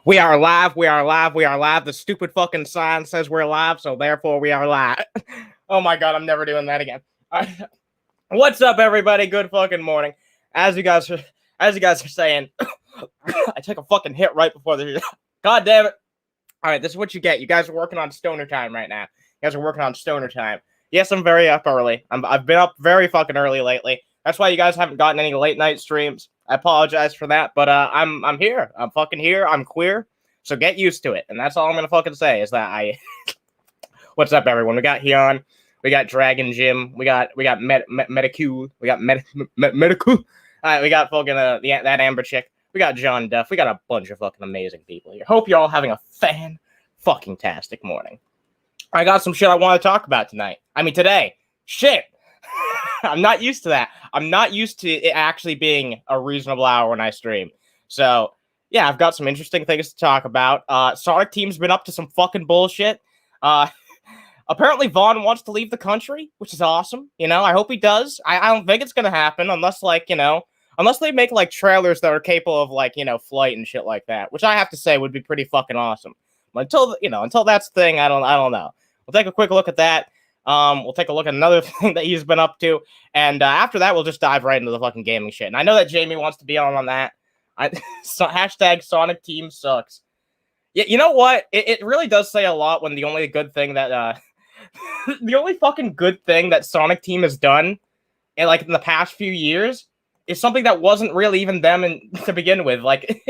We are live. We are live. We are live. The stupid fucking sign says we're live, so therefore we are live. Oh my god, I'm never doing that again. What's up, everybody? Good fucking morning. As you guys are saying, I took a fucking hit right before the. God damn it! All right, this is what you get. You guys are working on stoner time right now. You guys are working on stoner time. Yes, I'm very up early. I've been up very fucking early lately. That's why you guys haven't gotten any late night streams. I apologize for that, but I'm here. I'm fucking here. I'm queer, so get used to it. And that's all I'm gonna fucking say is that I. What's up, everyone? We got Heon, we got Dragon Jim, we got Medicool, we got Medicool. All right, we got fucking that Amber chick. We got John Duff. We got a bunch of fucking amazing people here. Hope you're all having a fan-fucking-tastic morning. I got some shit I want to talk about tonight. I mean, today. Shit. I'm not used to that. I'm not used to it actually being a reasonable hour when I stream. So, yeah, I've got some interesting things to talk about. Sonic Team's been up to some fucking bullshit. Apparently, Vaughn wants to leave the country, which is awesome. You know, I hope he does. I don't think it's going to happen unless, like, you know, unless they make, like, trailers that are capable of, like, you know, flight and shit like that, which I have to say would be pretty fucking awesome. But until that's the thing, I don't know. We'll take a quick look at that. We'll take a look at another thing that he's been up to, and after that, we'll just dive right into the fucking gaming shit. And I know that Jamie wants to be on that. Hashtag Sonic Team sucks. Yeah, you know what? It really does say a lot when the only good thing that the only fucking good thing that Sonic Team has done, in the past few years, is something that wasn't really even them to begin with. Like,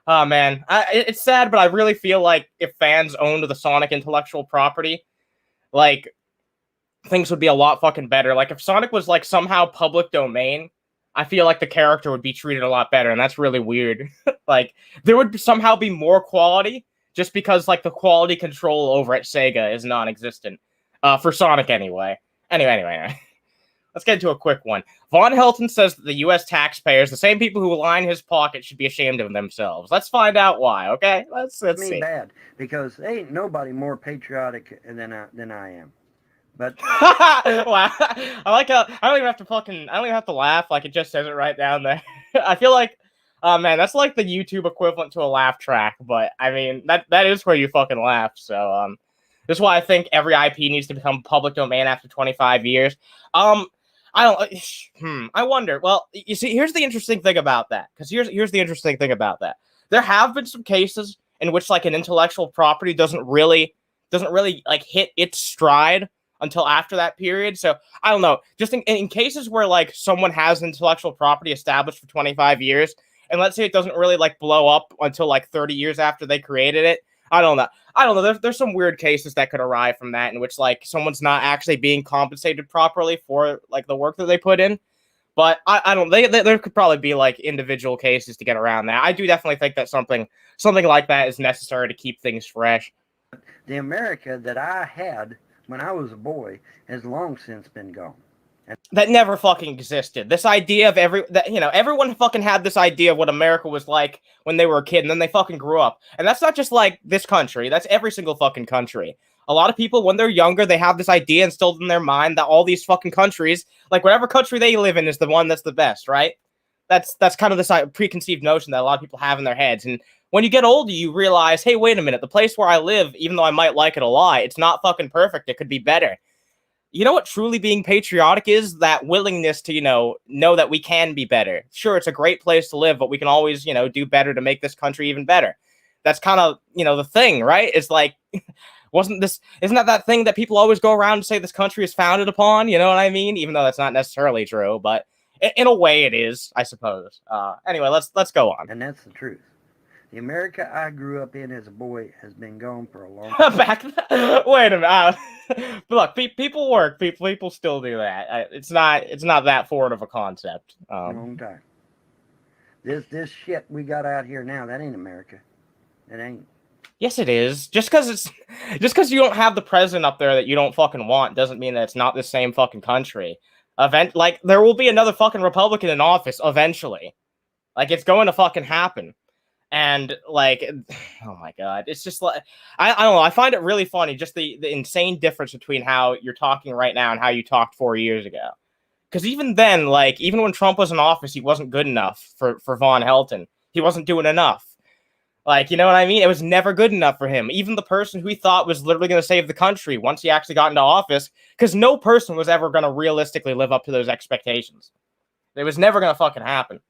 oh man, it's sad, but I really feel like if fans owned the Sonic intellectual property, like, things would be a lot fucking better. Like, if Sonic was, like, somehow public domain, I feel like the character would be treated a lot better, and that's really weird. Like, there would somehow be more quality just because, like, the quality control over at Sega is non-existent. For Sonic, anyway. Anyway. Let's get into a quick one. Von Helton says that the U.S. taxpayers, the same people who line his pocket, should be ashamed of themselves. Let's find out why, okay? Let's see. Bad, because ain't nobody more patriotic than I am. But wow, I like how I don't even have to laugh. Like, it just says it right down there. I feel like, oh man, that's like the YouTube equivalent to a laugh track. But I mean, that is where you fucking laugh. So this is why I think every IP needs to become public domain after 25 years. I don't. I wonder. Well, you see, here's the interesting thing about that. Because here's the interesting thing about that. There have been some cases in which like an intellectual property doesn't really like hit its stride until after that period. So I don't know. Just in cases where like someone has intellectual property established for 25 years, and let's say it doesn't really like blow up until like 30 years after they created it. I don't know. There's some weird cases that could arise from that in which like someone's not actually being compensated properly for like the work that they put in. But I don't. There could probably be like individual cases to get around that. I do definitely think that something like that is necessary to keep things fresh. The America that I had when I was a boy has long since been gone. That never fucking existed. This idea of everyone fucking had this idea of what America was like when they were a kid, and then they fucking grew up. And that's not just like this country. That's every single fucking country. A lot of people, when they're younger, they have this idea instilled in their mind that all these fucking countries, like whatever country they live in, is the one that's the best, right? That's kind of this preconceived notion that a lot of people have in their heads. And when you get older, you realize, hey, wait a minute, the place where I live, even though I might like it a lot, it's not fucking perfect. It could be better. You know what truly being patriotic is? That willingness to, know that we can be better. Sure, it's a great place to live, but we can always, do better to make this country even better. That's kind of, the thing, right? It's like, isn't that thing that people always go around and say this country is founded upon? You know what I mean? Even though that's not necessarily true, but in a way it is, I suppose. Anyway, let's go on. And that's the truth. The America I grew up in as a boy has been gone for a long time. Wait a minute. Look, people work. People still do that. It's not that forward of a concept. Long time. This shit we got out here now, that ain't America. It ain't. Yes, it is. Just because you don't have the president up there that you don't fucking want doesn't mean that it's not the same fucking country. Like, there will be another fucking Republican in office eventually. Like, it's going to fucking happen. And like, oh my god, it's just like, I don't know. I find it really funny, just the insane difference between how you're talking right now and how you talked 4 years ago. Because even then, like, even when Trump was in office, he wasn't good enough for Von Helton. He wasn't doing enough. Like, you know what I mean? It was never good enough for him. Even the person who he thought was literally going to save the country once he actually got into office, because no person was ever going to realistically live up to those expectations. It was never going to fucking happen.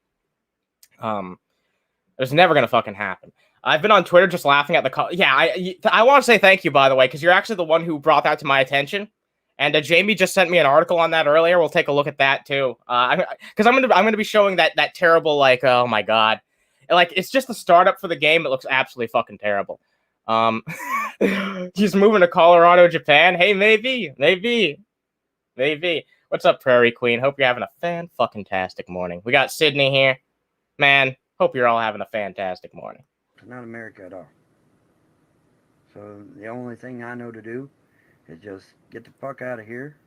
It was never going to fucking happen. I've been on Twitter just laughing at I want to say thank you, by the way, because you're actually the one who brought that to my attention. And Jamie just sent me an article on that earlier. We'll take a look at that too. Because I'm gonna be showing that terrible, like, oh my god, like, it's just the startup for the game. It looks absolutely fucking terrible. He's moving to Colorado, Japan. Hey, maybe. What's up, Prairie Queen? Hope you're having a fan-fucking-tastic morning. We got Sydney here, man. Hope you're all having a fantastic morning. It's not America at all. So the only thing I know to do is just get the fuck out of here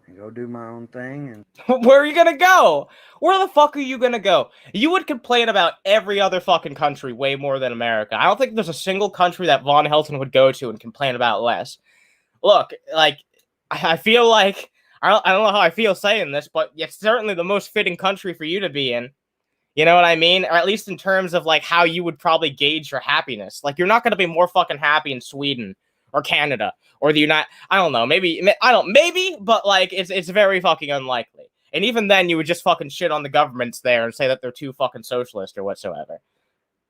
and go do my own thing. And where are you gonna go? Where the fuck are you gonna go? You would complain about every other fucking country way more than America. I don't think there's a single country that Von Helton would go to and complain about less. Look, like, I feel like, I don't know how I feel saying this, but it's certainly the most fitting country for you to be in. You know what I mean? Or at least in terms of, like, how you would probably gauge your happiness. Like, you're not going to be more fucking happy in Sweden or Canada or the United... I don't know. Maybe, but, like, it's very fucking unlikely. And even then, you would just fucking shit on the governments there and say that they're too fucking socialist or whatsoever.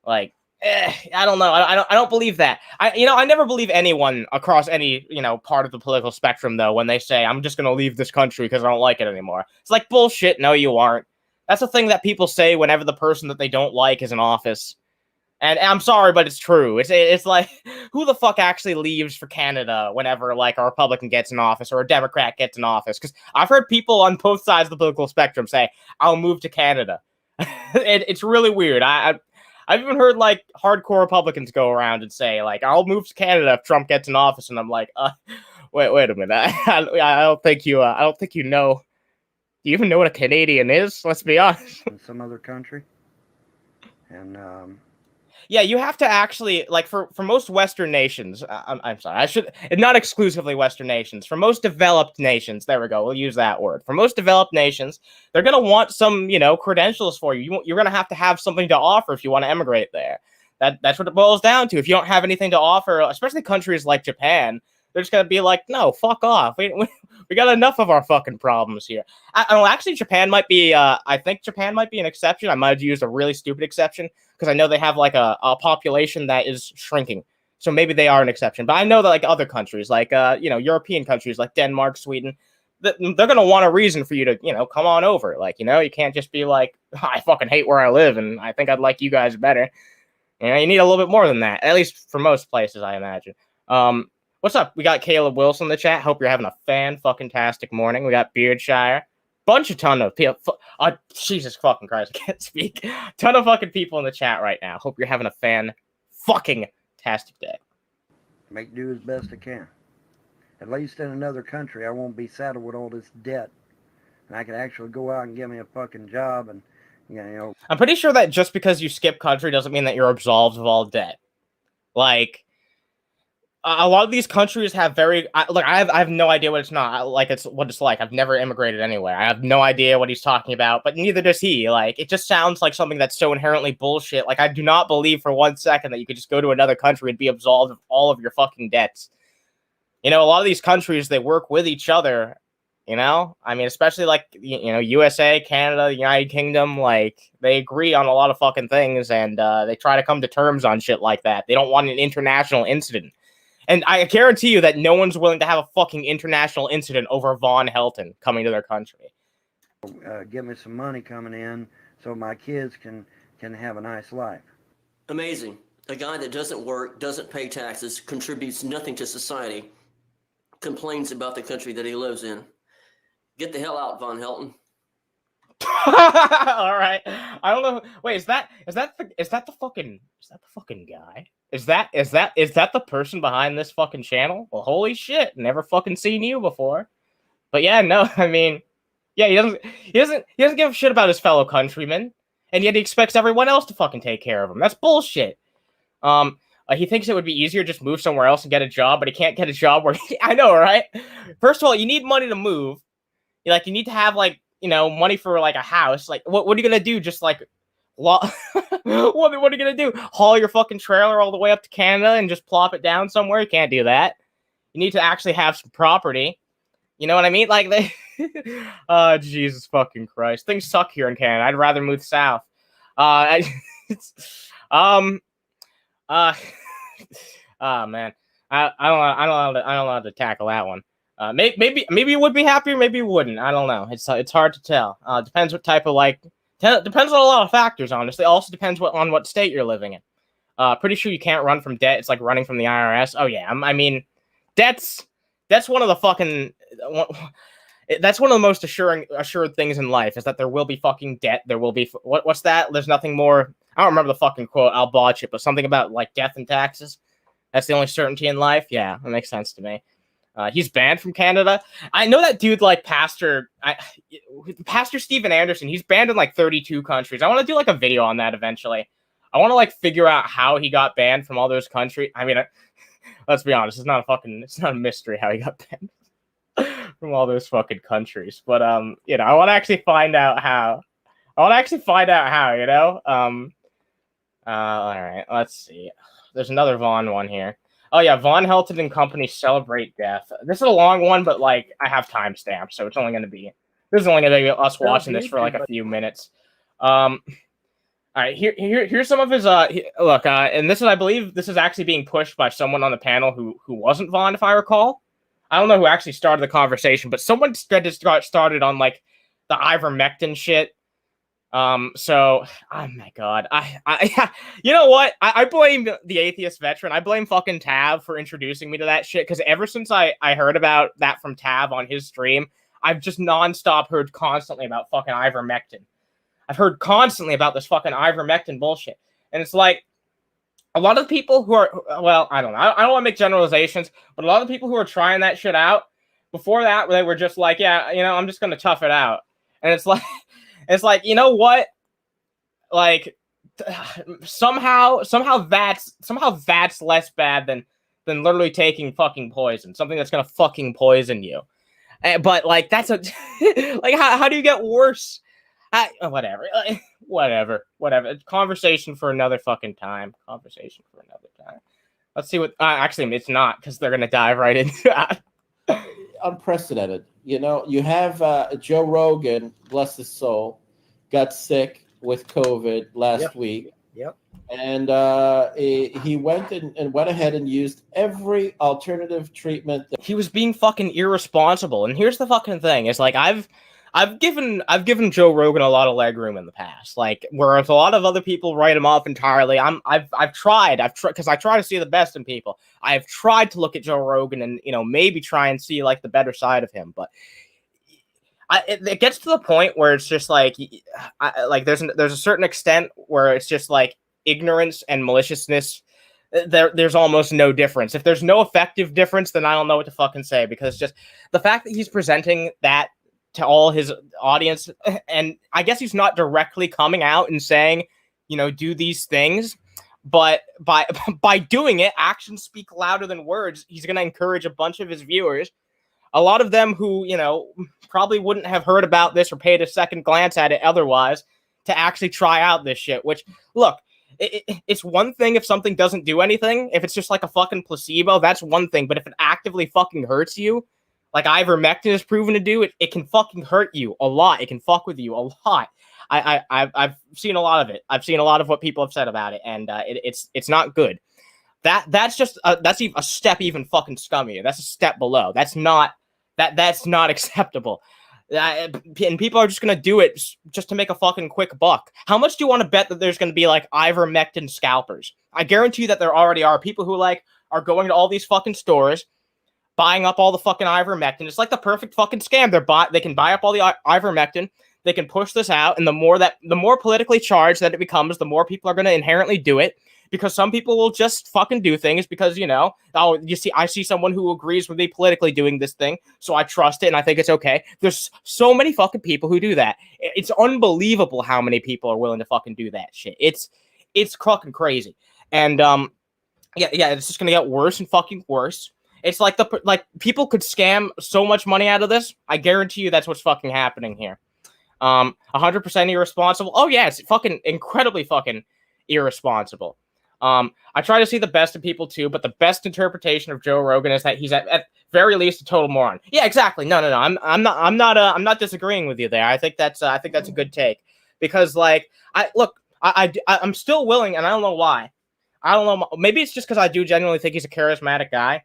Like, I don't know. I don't believe that. I never believe anyone across any, part of the political spectrum, though, when they say, I'm just going to leave this country because I don't like it anymore. It's like, bullshit. No, you aren't. That's the thing that people say whenever the person that they don't like is in office. And I'm sorry, but it's true. It's like, who the fuck actually leaves for Canada whenever like a Republican gets in office or a Democrat gets in office? Because I've heard people on both sides of the political spectrum say, "I'll move to Canada." It's really weird. I've even heard like hardcore Republicans go around and say like, "I'll move to Canada if Trump gets in office," and I'm like, wait a minute. I don't think you. I don't think you know. Do you even know what a Canadian is? Let's be honest. In some other country, and Yeah, you have to actually like for most Western nations. I'm sorry, I should not exclusively Western nations. For most developed nations, there we go. We'll use that word. For most developed nations, they're gonna want some credentials for you. You're gonna have to have something to offer if you want to emigrate there. That's what it boils down to. If you don't have anything to offer, especially countries like Japan, they're just gonna be like, no, fuck off. We got enough of our fucking problems here. Actually, Japan might be. I think Japan might be an exception. I might have used a really stupid exception because I know they have like a population that is shrinking. So maybe they are an exception. But I know that like other countries, like European countries like Denmark, Sweden, they're gonna want a reason for you to come on over. Like you can't just be like, I fucking hate where I live and I think I'd like you guys better. You need a little bit more than that, at least for most places, I imagine. What's up? We got Caleb Wilson in the chat. Hope you're having a fan-fucking-tastic morning. We got Beardshire. Ton of people. Jesus fucking Christ, I can't speak. Ton of fucking people in the chat right now. Hope you're having a fan-fucking-tastic day. make do as best I can. At least in another country, I won't be saddled with all this debt. And I can actually go out and get me a fucking job and, I'm pretty sure that just because you skip country doesn't mean that you're absolved of all debt. Like, a lot of these countries have I have no idea what it's like. I've never immigrated anywhere. I have no idea what he's talking about, but neither does he. Like, it just sounds like something that's so inherently bullshit. Like, I do not believe for 1 second that you could just go to another country and be absolved of all of your fucking debts. A lot of these countries, they work with each other. I mean, especially like USA, Canada, the United Kingdom, like they agree on a lot of fucking things, and they try to come to terms on shit like that. They don't want an international incident. And I guarantee you that no one's willing to have a fucking international incident over Von Helton coming to their country. Give me some money coming in so my kids can have a nice life. Amazing. A guy that doesn't work, doesn't pay taxes, contributes nothing to society, complains about the country that he lives in. Get the hell out, Von Helton. All right. I don't know. Wait, is that the fucking guy? Is that the person behind this fucking channel? Well, holy shit, never fucking seen you before. But yeah, no, I mean, yeah, he doesn't give a shit about his fellow countrymen, and yet he expects everyone else to fucking take care of him. That's bullshit. He thinks it would be easier just move somewhere else and get a job, but he can't get a job where I know, right? First of all, you need money to move. You need to have money for like a house. Like, what are you gonna do? Just like, what are you gonna do? Haul your fucking trailer all the way up to Canada and just plop it down somewhere? You can't do that. You need to actually have some property. You know what I mean? Like oh, Jesus fucking Christ, things suck here in Canada. I'd rather move south. Oh man, I don't know how to tackle that one. Maybe you would be happier, maybe you wouldn't. I don't know. It's hard to tell. Depends what type of depends on a lot of factors. Honestly, also depends on what state you're living in. Pretty sure you can't run from debt. It's like running from the IRS. Oh yeah, I mean, that's one of the fucking that's one of the most assured things in life is that there will be fucking debt. There will be what's that? There's nothing more. I don't remember the fucking quote. I'll botch it, but something about like death and taxes. That's the only certainty in life. Yeah, that makes sense to me. He's banned from Canada. I know that dude, like Pastor Steven Anderson. He's banned in like 32 countries. I want to do like a video on that eventually. I want to like figure out how he got banned from all those countries. I mean, let's be honest, it's not a mystery how he got banned from all those fucking countries. But I want to actually find out how. All right, let's see. There's another Vaughn one here. Oh yeah, Von Helton and company celebrate death. This is a long one, but like I have timestamps, so it's only going to be us watching this for like a few minutes. All right, here's some of his look, and I believe this is actually being pushed by someone on the panel who wasn't Vaughn, if I recall. I don't know who actually started the conversation, but someone started on like the ivermectin shit. So, oh my god, you know what? I blame the atheist veteran. I blame fucking Tav for introducing me to that shit. Because ever since I heard about that from Tav on his stream, I've just nonstop heard constantly about fucking ivermectin. I've heard constantly about this fucking ivermectin bullshit, and it's like a lot of people who are, well, I don't know. I don't want to make generalizations, but a lot of people who are trying that shit out before that, they were just like, yeah, you know, I'm just gonna tough it out, and it's like. It's like, you know what? Like somehow that's less bad than literally taking fucking poison, something that's gonna fucking poison you. But like that's a like how do you get worse? Whatever. Whatever. Conversation for another fucking time. Let's see what. Actually, it's not, because they're gonna dive right into that. Unprecedented. You know, you have Joe Rogan, bless his soul, got sick with COVID last week. Yep. And he went and went ahead and used every alternative treatment. He was being fucking irresponsible. And here's the fucking thing: is like I've given Joe Rogan a lot of leg room in the past. Like, whereas a lot of other people write him off entirely, I've tried because I try to see the best in people. I've tried to look at Joe Rogan and, you know, maybe try and see like the better side of him, but it gets to the point where it's just like, there's a certain extent where it's just like ignorance and maliciousness. There's almost no difference. If there's no effective difference, then I don't know what to fucking say, because just the fact that he's presenting that to all his audience, and I guess he's not directly coming out and saying, you know, do these things, but by doing it, actions speak louder than words. He's going to encourage a bunch of his viewers, a lot of them who, you know, probably wouldn't have heard about this or paid a second glance at it otherwise, to actually try out this shit. Which, look, it's one thing if something doesn't do anything. If it's just like a fucking placebo, that's one thing. But if it actively fucking hurts you, like ivermectin is proven to do, it can fucking hurt you a lot. It can fuck with you a lot. I've seen a lot of it. I've seen a lot of what people have said about it, and it's not good. That's just that's a step even fucking scummier. That's a step below. That's not acceptable. And people are just gonna do it just to make a fucking quick buck. How much do you want to bet that there's gonna be like ivermectin scalpers? I guarantee you that there already are people who like are going to all these fucking stores, buying up all the fucking ivermectin. It's like the perfect fucking scam. They can buy up all the ivermectin. They can push this out, and the more politically charged that it becomes, the more people are going to inherently do it, because some people will just fucking do things because, you know, oh, I see someone who agrees with me politically doing this thing, so I trust it and I think it's okay. There's so many fucking people who do that. It's unbelievable how many people are willing to fucking do that shit. It's fucking crazy. And yeah, it's just going to get worse and fucking worse. It's like people could scam so much money out of this. I guarantee you that's what's fucking happening here. 100% irresponsible. Oh yeah, it's fucking incredibly fucking irresponsible. I try to see the best in people too, but the best interpretation of Joe Rogan is that he's at very least a total moron. Yeah, exactly. No. I'm not disagreeing with you there. I think that's a good take, because like I'm still willing, and I don't know why. I don't know. Maybe it's just because I do genuinely think he's a charismatic guy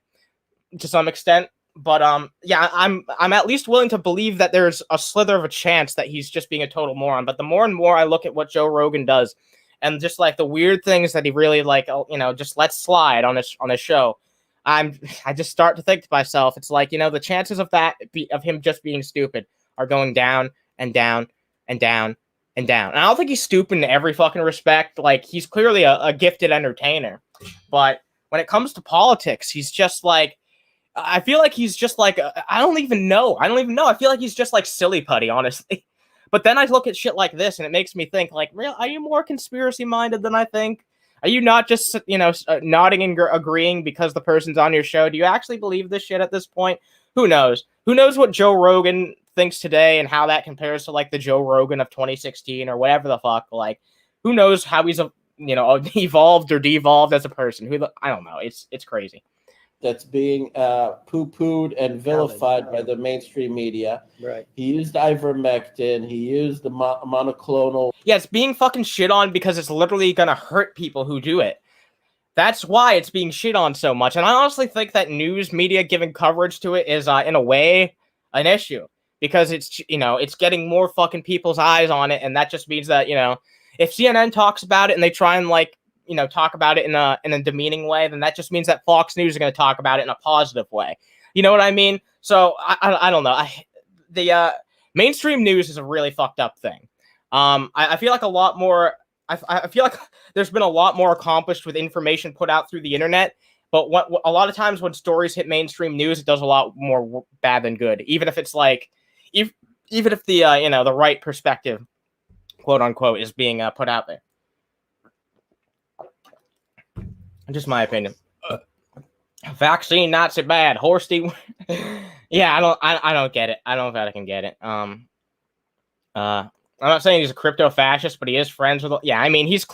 to some extent. But yeah, I'm at least willing to believe that there's a slither of a chance that he's just being a total moron. But the more and more I look at what Joe Rogan does, and just like the weird things that he really like, you know, just lets slide on his show, I just start to think to myself, it's like, you know, the chances of him just being stupid are going down and down and down and down. And I don't think he's stupid in every fucking respect. Like, he's clearly a gifted entertainer, but when it comes to politics, he's just like, I feel like he's just like, I don't even know. I feel like he's just like silly putty, honestly. But then I look at shit like this and it makes me think, like, real, are you more conspiracy minded than I think? Are you not just, you know, nodding and agreeing because the person's on your show? Do you actually believe this shit at this point? Who knows? Who knows what Joe Rogan thinks today and how that compares to like the Joe Rogan of 2016 or whatever the fuck? Like, who knows how he's, you know, evolved or devolved as a person? I don't know. It's crazy. That's being poo-pooed and vilified by the mainstream media. Right. He used ivermectin. He used the monoclonal. Yeah, it's being fucking shit on because it's literally gonna hurt people who do it. That's why it's being shit on so much. And I honestly think that news media giving coverage to it is, in a way, an issue. because it's, you know, it's getting more fucking people's eyes on it, and that just means that, you know, if CNN talks about it and they try and like, you know, talk about it in a demeaning way, then that just means that Fox News is going to talk about it in a positive way. You know what I mean? So I don't know. The mainstream news is a really fucked up thing. I feel like a lot more. I feel like there's been a lot more accomplished with information put out through the internet. But a lot of times when stories hit mainstream news, it does a lot more bad than good. Even if it's like, even if the you know, the right perspective, quote unquote, is being put out there. Just my opinion. Vaccine not so bad. Horsey. Yeah, I don't get it. I don't know if I can get it. I'm not saying he's a crypto fascist, but he is friends with. Yeah, I mean, he's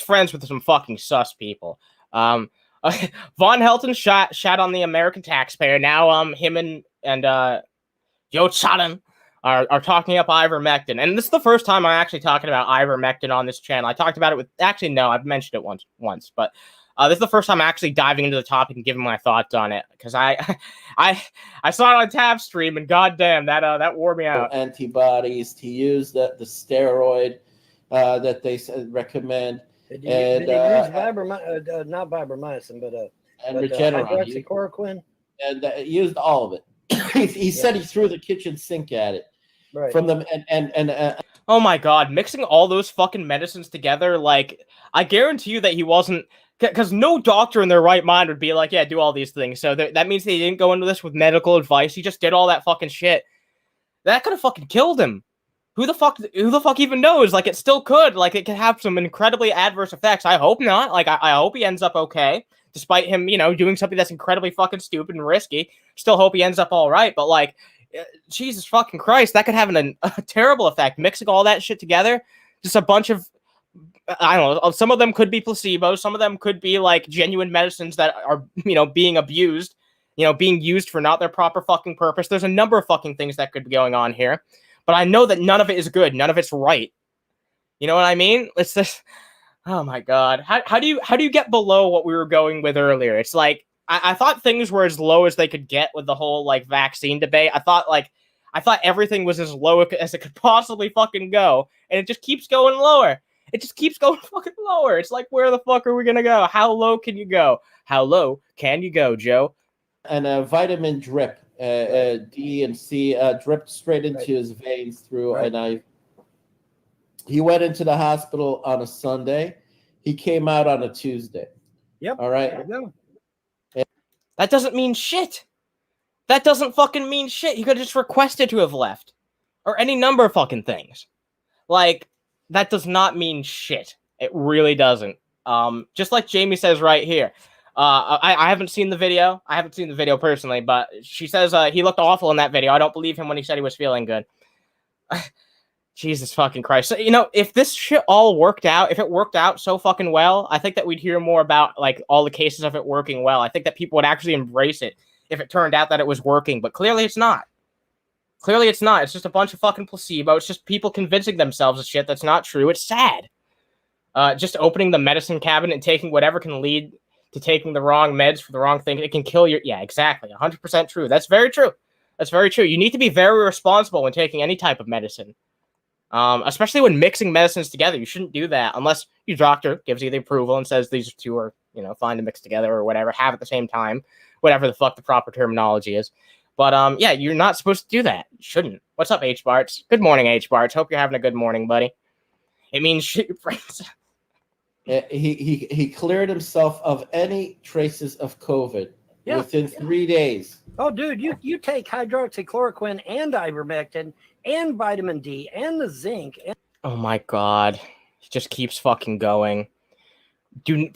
friends with some fucking sus people. Von Helton shot on the American taxpayer. Now him and Joe Sutton are talking up ivermectin, and this is the first time I'm actually talking about ivermectin on this channel. I talked about it with, actually no, I've mentioned it once, but this is the first time I'm actually diving into the topic and giving my thoughts on it, because I saw it on Tab Stream, and goddamn, that wore me out. Antibodies to use the steroid that they recommend. Did you use not fibromycin, but Regeneron, hydroxychloroquine? And used all of it. he said he threw the kitchen sink at it. Right. From them and oh my god, mixing all those fucking medicines together, like, I guarantee you that he wasn't, because no doctor in their right mind would be like, yeah, do all these things. So that means they didn't go into this with medical advice. He just did all that fucking shit. That could have fucking killed him. Who the fuck even knows? Like, it still could. Like, it could have some incredibly adverse effects. I hope not. Like, I hope he ends up okay, despite him, you know, doing something that's incredibly fucking stupid and risky. Still hope he ends up all right. But like, Jesus fucking Christ, that could have a terrible effect. Mixing all that shit together, just a bunch of, I don't know, some of them could be placebos, some of them could be like genuine medicines that are, you know, being abused, you know, being used for not their proper fucking purpose. There's a number of fucking things that could be going on here, but I know that none of it is good, none of it's right. You know what I mean? It's just, oh my god, how do you get below what we were going with earlier? It's like, I thought things were as low as they could get with the whole like vaccine debate. I thought everything was as low as it could possibly fucking go, and it just keeps going lower. It just keeps going fucking lower. It's like, where the fuck are we gonna go? How low can you go? How low can you go, Joe? And a vitamin drip, D and C, dripped straight into his veins through an IV. He went into the hospital on a Sunday. He came out on a Tuesday. Yep. All right. There you go. That doesn't mean shit. That doesn't fucking mean shit. He could have just requested to have left. Or any number of fucking things. Like, that does not mean shit. It really doesn't. Just like Jamie says right here. I haven't seen the video. I haven't seen the video personally, but she says he looked awful in that video. I don't believe him when he said he was feeling good. Jesus fucking Christ. So, you know, if this shit all worked out, if it worked out so fucking well, I think that we'd hear more about, like, all the cases of it working well. I think that people would actually embrace it if it turned out that it was working, but clearly it's not. Clearly it's not. It's just a bunch of fucking placebo. It's just people convincing themselves of shit that's not true. It's sad. Just opening the medicine cabinet and taking whatever can lead to taking the wrong meds for the wrong thing. It can kill your... Yeah, exactly. 100% true. That's very true. That's very true. You need to be very responsible when taking any type of medicine. Especially when mixing medicines together. You shouldn't do that unless your doctor gives you the approval and says these two are, you know, fine to mix together or whatever, have at the same time, whatever the fuck the proper terminology is. But yeah, you're not supposed to do that. You shouldn't. What's up, H-Barts? Good morning, H-Barts. Hope you're having a good morning, buddy. It means shit your friends. He cleared himself of any traces of COVID within 3 days. Oh, dude, you take hydroxychloroquine and ivermectin and vitamin D and the zinc. Oh my god, it just keeps fucking going. Dude,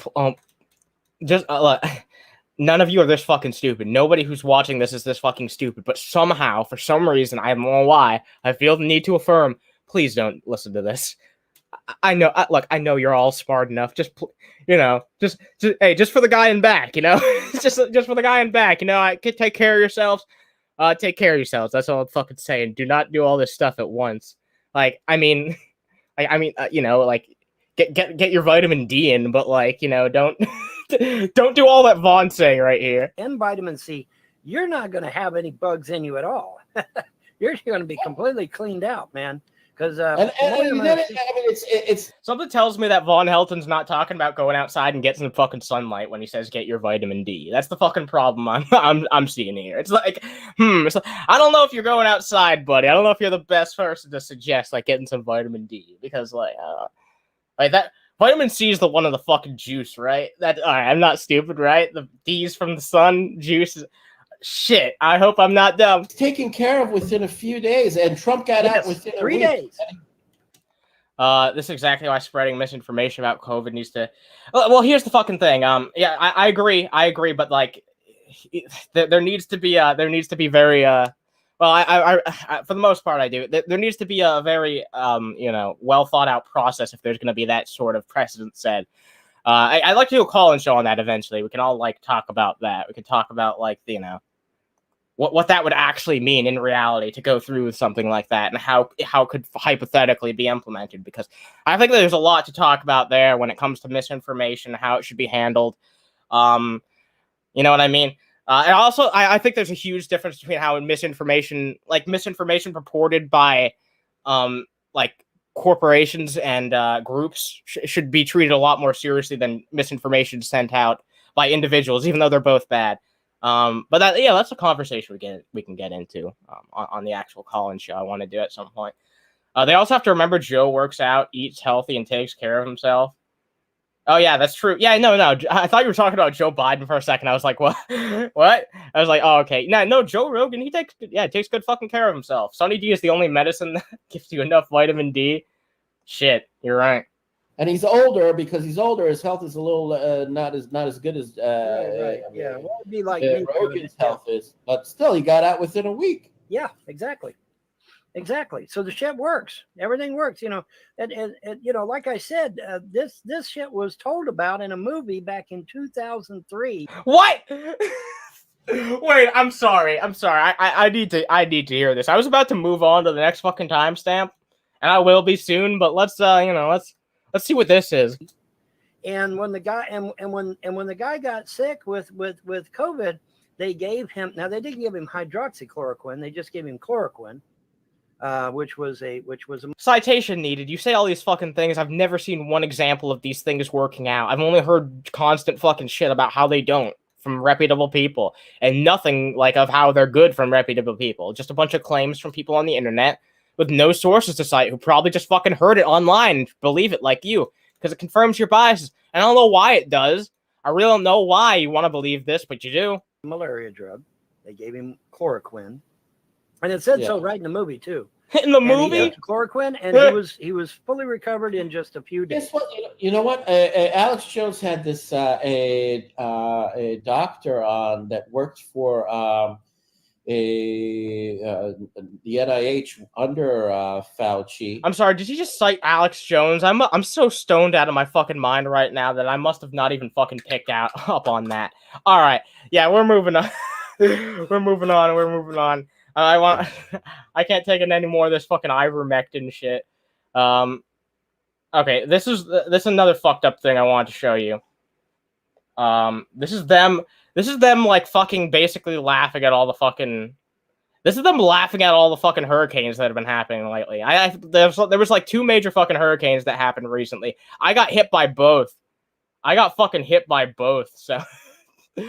none of you are this fucking stupid. Nobody who's watching this is this fucking stupid. But somehow, for some reason, I don't know why, I feel the need to affirm. Please don't listen to this. I know. Look, I know you're all smart enough. Just hey, just for the guy in back, you know, just for the guy in back, you know. I can take care of yourselves. Take care of yourselves. That's all I'm fucking saying. Do not do all this stuff at once. Like, I mean, you know, like, get your vitamin D in, but like, you know, don't do all that Vaughn's saying right here. And vitamin C. You're not going to have any bugs in you at all. you're going to be completely cleaned out, man. Because it's something tells me that Von Helton's not talking about going outside and getting some fucking sunlight when he says get your vitamin D. That's the fucking problem I'm seeing here. It's like, I don't know if you're going outside, buddy. I don't know if you're the best person to suggest like getting some vitamin D because like that vitamin C is the one of the fucking juice, right? That all right, I'm not stupid, right? The D's from the sun juice. Shit, I hope I'm not dumb. Taken care of within a few days, and Trump got out within 3 days. This is exactly why spreading misinformation about COVID needs to. Well, here's the fucking thing. Yeah, I agree, but like, there needs to be very well, I for the most part I do. There needs to be a very well thought out process if there's going to be that sort of precedent set. I'd like to do a call-in show on that eventually. We can all like talk about that. We can talk about like what that would actually mean in reality to go through with something like that, and how could hypothetically be implemented. Because I think there's a lot to talk about there when it comes to misinformation, how it should be handled. You know what I mean? And also, I think there's a huge difference between how misinformation purported by like corporations and groups should be treated a lot more seriously than misinformation sent out by individuals, even though they're both bad. But that's a conversation we can get into on the actual call-in show I want to do at some point. They also have to remember Joe works out, eats healthy, and takes care of himself. Oh yeah, that's true. Yeah, no. I thought you were talking about Joe Biden for a second. I was like, what? What? I was like, oh, okay. No, Joe Rogan, he takes good fucking care of himself. Sunny D is the only medicine that gives you enough vitamin D. Shit, you're right. And he's older. Because he's older, his health is a little not as good as right. Yeah, well, it'd be like Rogan's health is, but still, he got out within a week. Yeah, exactly. So the shit works. Everything works, and like I said, this shit was told about in a movie back in 2003. What? Wait, I'm sorry. I need to hear this. I was about to move on to the next fucking timestamp, and I will be soon. But let's see what this is. And when the guy when the guy got sick with COVID, they gave him. Now they didn't give him hydroxychloroquine. They just gave him chloroquine. Which was a citation needed. You say all these fucking things. I've never seen one example of these things working out. I've only heard constant fucking shit about how they don't from reputable people, and nothing like of how they're good from reputable people. Just a bunch of claims from people on the internet with no sources to cite, who probably just fucking heard it online and believe it like you, because it confirms your biases. And I don't know why it does. I really don't know why you want to believe this, but you do. Malaria drug. They gave him chloroquine. And it said so right in the movie too. In the movie, chloroquine, and he was fully recovered in just a few days. Guess what? You know what? Alex Jones had this a doctor on that worked for the NIH under Fauci. I'm sorry. Did you just cite Alex Jones? I'm so stoned out of my fucking mind right now that I must have not even fucking picked up on that. All right, yeah, we're moving on. We're moving on. I can't take it anymore of this fucking ivermectin shit. Okay, this is another fucked up thing I wanted to show you. This is them like fucking basically laughing at all the fucking. This is them laughing at all the fucking hurricanes that have been happening lately. There was like 2 major fucking hurricanes that happened recently. I got hit by both. So yeah,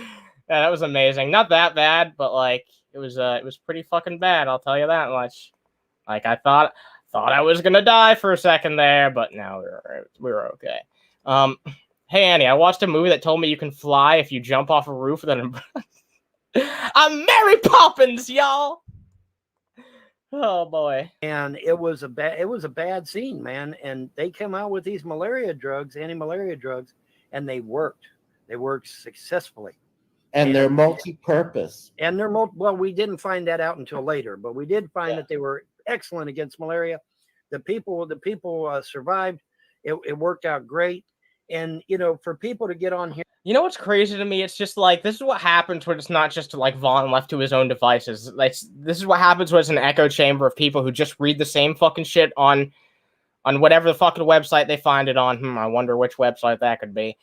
that was amazing. Not that bad, but like. It was pretty fucking bad, I'll tell you that much. Like I thought I was gonna die for a second there, but no, we were okay. Hey Annie, I watched a movie that told me you can fly if you jump off a roof. Then I'm Mary Poppins, y'all. Oh boy. And it was a bad scene, man. And they came out with these anti-malaria drugs, and they worked. They worked successfully. And they're multi-purpose. And they're well, we didn't find that out until later, but we did find that they were excellent against malaria. The people survived. It worked out great. And for people to get on here. You know what's crazy to me? It's just like this is what happens when it's not just like Vaughn left to his own devices. Like this is what happens when it's an echo chamber of people who just read the same fucking shit on whatever the fucking website they find it on. I wonder which website that could be.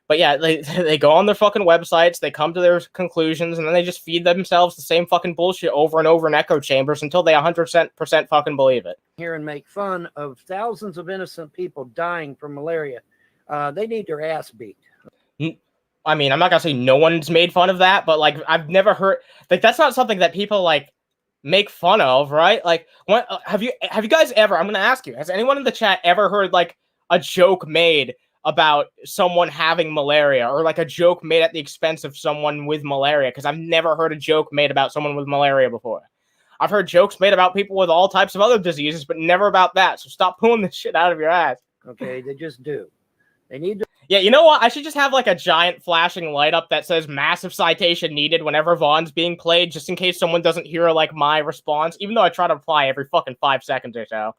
But yeah, they go on their fucking websites, they come to their conclusions, and then they just feed themselves the same fucking bullshit over and over in echo chambers until they 100% fucking believe it. Here and make fun of thousands of innocent people dying from malaria. They need their ass beat. I mean, I'm not gonna say no one's made fun of that, but like I've never heard like that's not something that people like make fun of, right? Like, what have you guys ever? I'm gonna ask you: has anyone in the chat ever heard like a joke made about someone having malaria, or like a joke made at the expense of someone with malaria? Because I've never heard a joke made about someone with malaria before. I've heard jokes made about people with all types of other diseases, but never about that. So stop pulling this shit out of your ass. Okay, they just do. They need to. Yeah, you know what? I should just have like a giant flashing light up that says massive citation needed whenever Vaughn's being played, just in case someone doesn't hear like my response, even though I try to reply every fucking 5 seconds or so.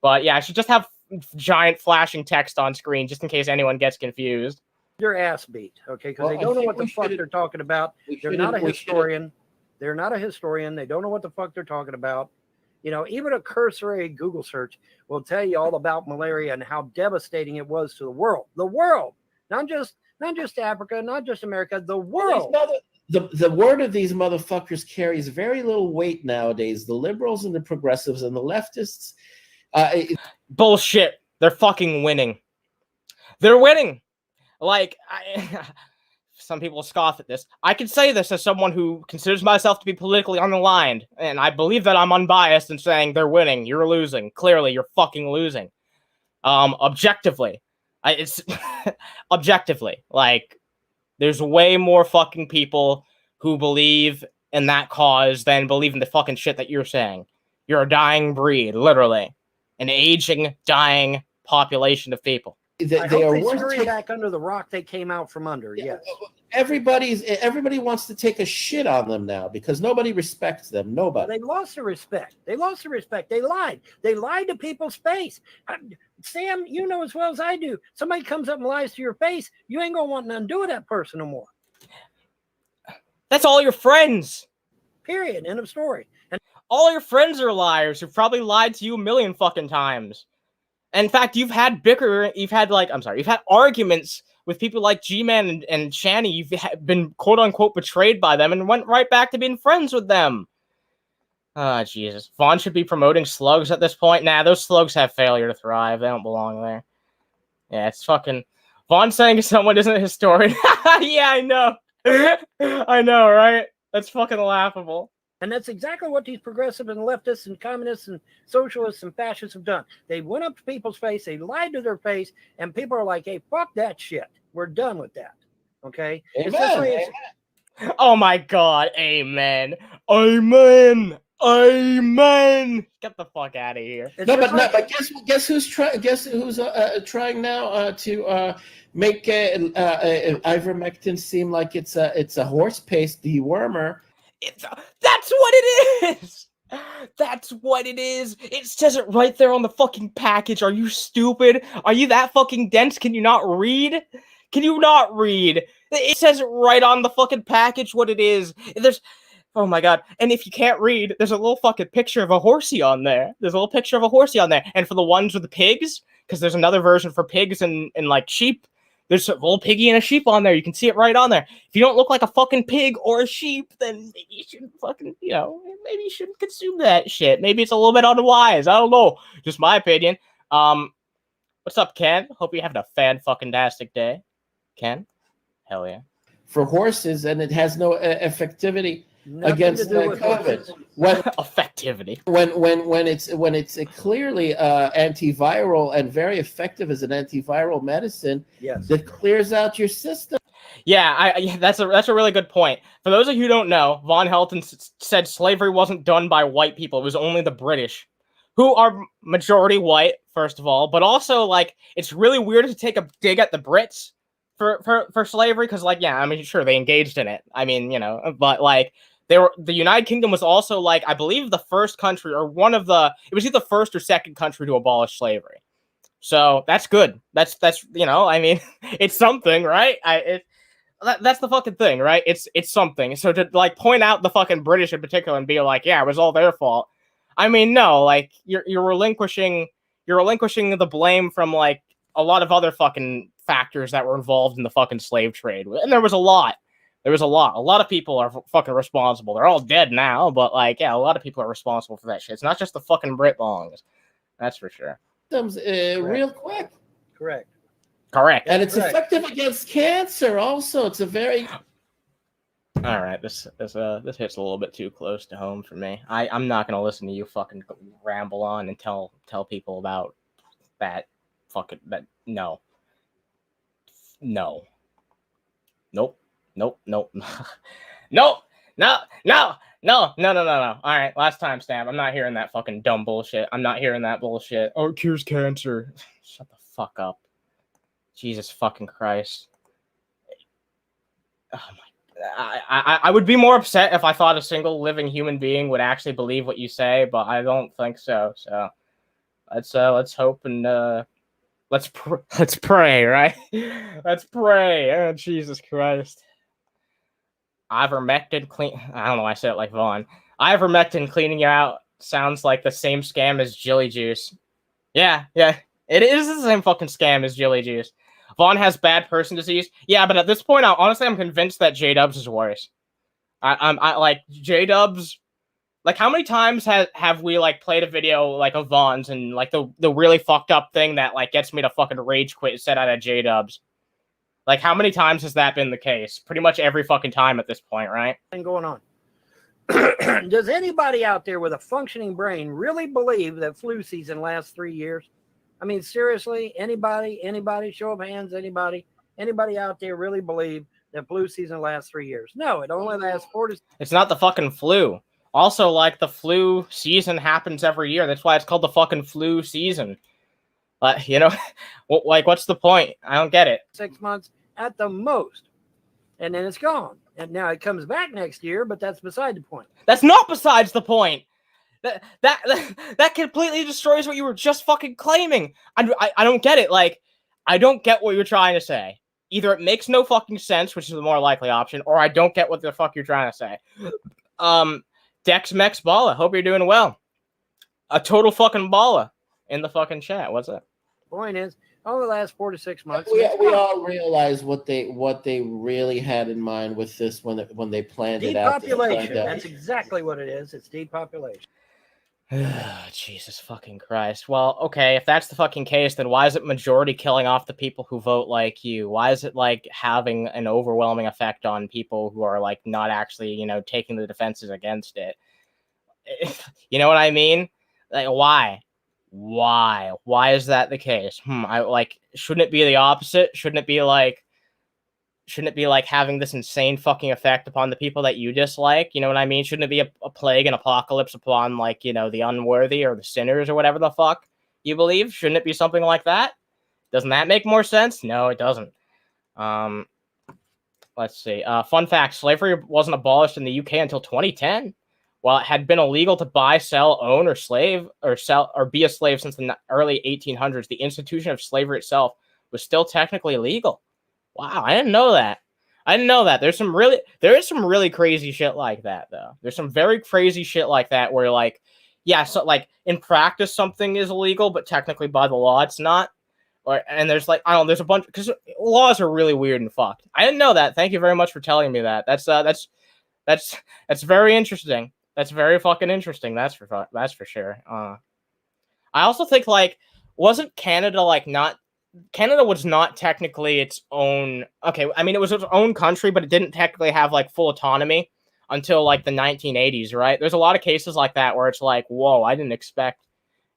But yeah, I should just have giant flashing text on screen just in case anyone gets confused. Their ass beat, okay? Because they don't know what the fuck they're talking about. They're not a historian. They're not a historian. They don't know what the fuck they're talking about. You know, even a cursory Google search will tell you all about malaria and how devastating it was to the world. The world, not just Africa, not just America. The world. The word of these motherfuckers carries very little weight nowadays. The liberals and the progressives and the leftists. Bullshit. They're fucking winning. They're winning. Like, some people scoff at this. I can say this as someone who considers myself to be politically unaligned, and I believe that I'm unbiased in saying they're winning. You're losing. Clearly, you're fucking losing. Objectively. It's objectively. Like, there's way more fucking people who believe in that cause than believe in the fucking shit that you're saying. You're a dying breed, literally. An aging, dying population of people. They scurry back under the rock they came out from under. Yes. Everybody wants to take a shit on them now because nobody respects them. Nobody. They lost the respect. They lied. They lied to people's face. Sam, you know as well as I do. Somebody comes up and lies to your face, you ain't gonna want nothing to do with that person no more. That's all your friends. Period. End of story. And all your friends are liars who've probably lied to you a million fucking times. In fact, you've had arguments with people like G-Man and Channy. You've been quote-unquote betrayed by them and went right back to being friends with them. Ah, Jesus. Vaughn should be promoting slugs at this point. Nah, those slugs have failure to thrive. They don't belong there. Yeah, it's fucking... Vaughn saying someone isn't a historian. Yeah, I know. I know, right? That's fucking laughable. And that's exactly what these progressive and leftists and communists and socialists and fascists have done. They went up to people's face, they lied to their face, and people are like, hey, fuck that shit. We're done with that. Okay? Amen. Oh my God. Amen. Amen. Amen. Get the fuck out of here. But guess who's trying now to make ivermectin seem like it's a horse paste dewormer. That's what it is. That's what it is. It says it right there on the fucking package. Are you stupid? Are you that fucking dense? Can you not read? Can you not read? It says it right on the fucking package what it is. Oh my God. And if you can't read, there's a little fucking picture of a horsey on there. There's a little picture of a horsey on there. And for the ones with the pigs, because there's another version for pigs and like sheep, there's a little piggy and a sheep on there. You can see it right on there. If you don't look like a fucking pig or a sheep, then maybe you shouldn't fucking, maybe you shouldn't consume that shit. Maybe it's a little bit unwise. I don't know. Just my opinion. What's up, Ken? Hope you're having a fan-fucking-tastic day. Ken? Hell yeah. For horses, and it has no effectivity against COVID. Effectivity. When it's clearly antiviral and very effective as an antiviral medicine, yes, that clears out your system. Yeah, that's a really good point. For those of you who don't know, Von Helton said slavery wasn't done by white people. It was only the British, who are majority white, first of all, but also, like, it's really weird to take a dig at the Brits for slavery, because, like, yeah, I mean, sure, they engaged in it. I mean, but, like, the United Kingdom was also, like, I believe the first country, or it was either the first or second country to abolish slavery. So that's good. That's I mean, it's something, right? That's the fucking thing, right? It's something. So to, like, point out the fucking British in particular and be like, yeah, it was all their fault. I mean, no, like, you're relinquishing the blame from, like, a lot of other fucking factors that were involved in the fucking slave trade. And there was a lot. There was a lot. A lot of people are fucking responsible. They're all dead now, but like, yeah, a lot of people are responsible for that shit. It's not just the fucking Brit bongs. That's for sure. Real quick. Correct. Correct. And it's Correct. effective against cancer also. It's a very... All right, this hits a little bit too close to home for me. I'm not gonna listen to you fucking ramble on and tell people about that fucking that. No. Nope. Nope. No. No. All right, last time stamp. I'm not hearing that fucking dumb bullshit. I'm not hearing that bullshit. Oh, it cures cancer. Shut the fuck up. Jesus fucking Christ. Oh my. I would be more upset if I thought a single living human being would actually believe what you say, but I don't think so. So let's hope and let's pray, right? Let's pray. Oh, Jesus Christ. Ivermectin clean. I don't know why I said it like Vaughn. Ivermectin cleaning you out sounds like the same scam as Jilly Juice. Yeah, it is the same fucking scam as Jilly Juice. Vaughn has bad person disease. Yeah, but at this point, honestly, I'm convinced that J-Dubs is worse. I like J-Dubs. Like, how many times have we like played a video like of Vaughn's and like the really fucked up thing that like gets me to fucking rage quit set out of J-Dubs? Like, how many times has that been the case? Pretty much every fucking time at this point, right? Going on. Does anybody out there with a functioning brain really believe that flu season lasts 3 years? I mean, seriously, anybody, show of hands, anybody out there really believe that flu season lasts 3 years? No, it only lasts 4 to... It's not the fucking flu. Also, like, the flu season happens every year. That's why it's called the fucking flu season. You know, like, what's the point? I don't get it. 6 months at the most. And then it's gone. And now it comes back next year, but that's beside the point. That's not besides the point. That completely destroys what you were just fucking claiming. I don't get it. Like, I don't get what you're trying to say. Either it makes no fucking sense, which is the more likely option, or I don't get what the fuck you're trying to say. Dex Mex Balla, hope you're doing well. A total fucking Balla in the fucking chat. What's up? Point is, only last 4 to 6 months. We all realize what they really had in mind with this when they planned it out. Depopulation. That's exactly what it is. It's depopulation. Jesus fucking Christ. Well, okay, if that's the fucking case, then why is it majority killing off the people who vote like you? Why is it like having an overwhelming effect on people who are like not actually, you know, taking the defenses against it? You know what I mean? Like, why? Why is that the case? I like, shouldn't it be the opposite? Shouldn't it be like having this insane fucking effect upon the people that you dislike? You know what I mean? Shouldn't it be a plague and apocalypse upon, like, you know, the unworthy or the sinners or whatever the fuck you believe? Shouldn't it be something like that? Doesn't that make more sense? No, it doesn't. Let's see. Fun fact, slavery wasn't abolished in the UK until 2010. While it had been illegal to buy, sell, own, or be a slave since the early 1800s, the institution of slavery itself was still technically legal. Wow, I didn't know that. There is some really crazy shit like that, though. There's some very crazy shit like that where, like, yeah, so like in practice something is illegal, but technically by the law it's not. And there's like, I don't know, there's a bunch, because laws are really weird and fucked. I didn't know that. Thank you very much for telling me that. That's very interesting. That's very fucking interesting. That's for sure. I also think, like, wasn't Canada like not? Canada was not technically its own. Okay, I mean, it was its own country, but it didn't technically have like full autonomy until like the 1980s, right? There's a lot of cases like that where it's like, whoa, I didn't expect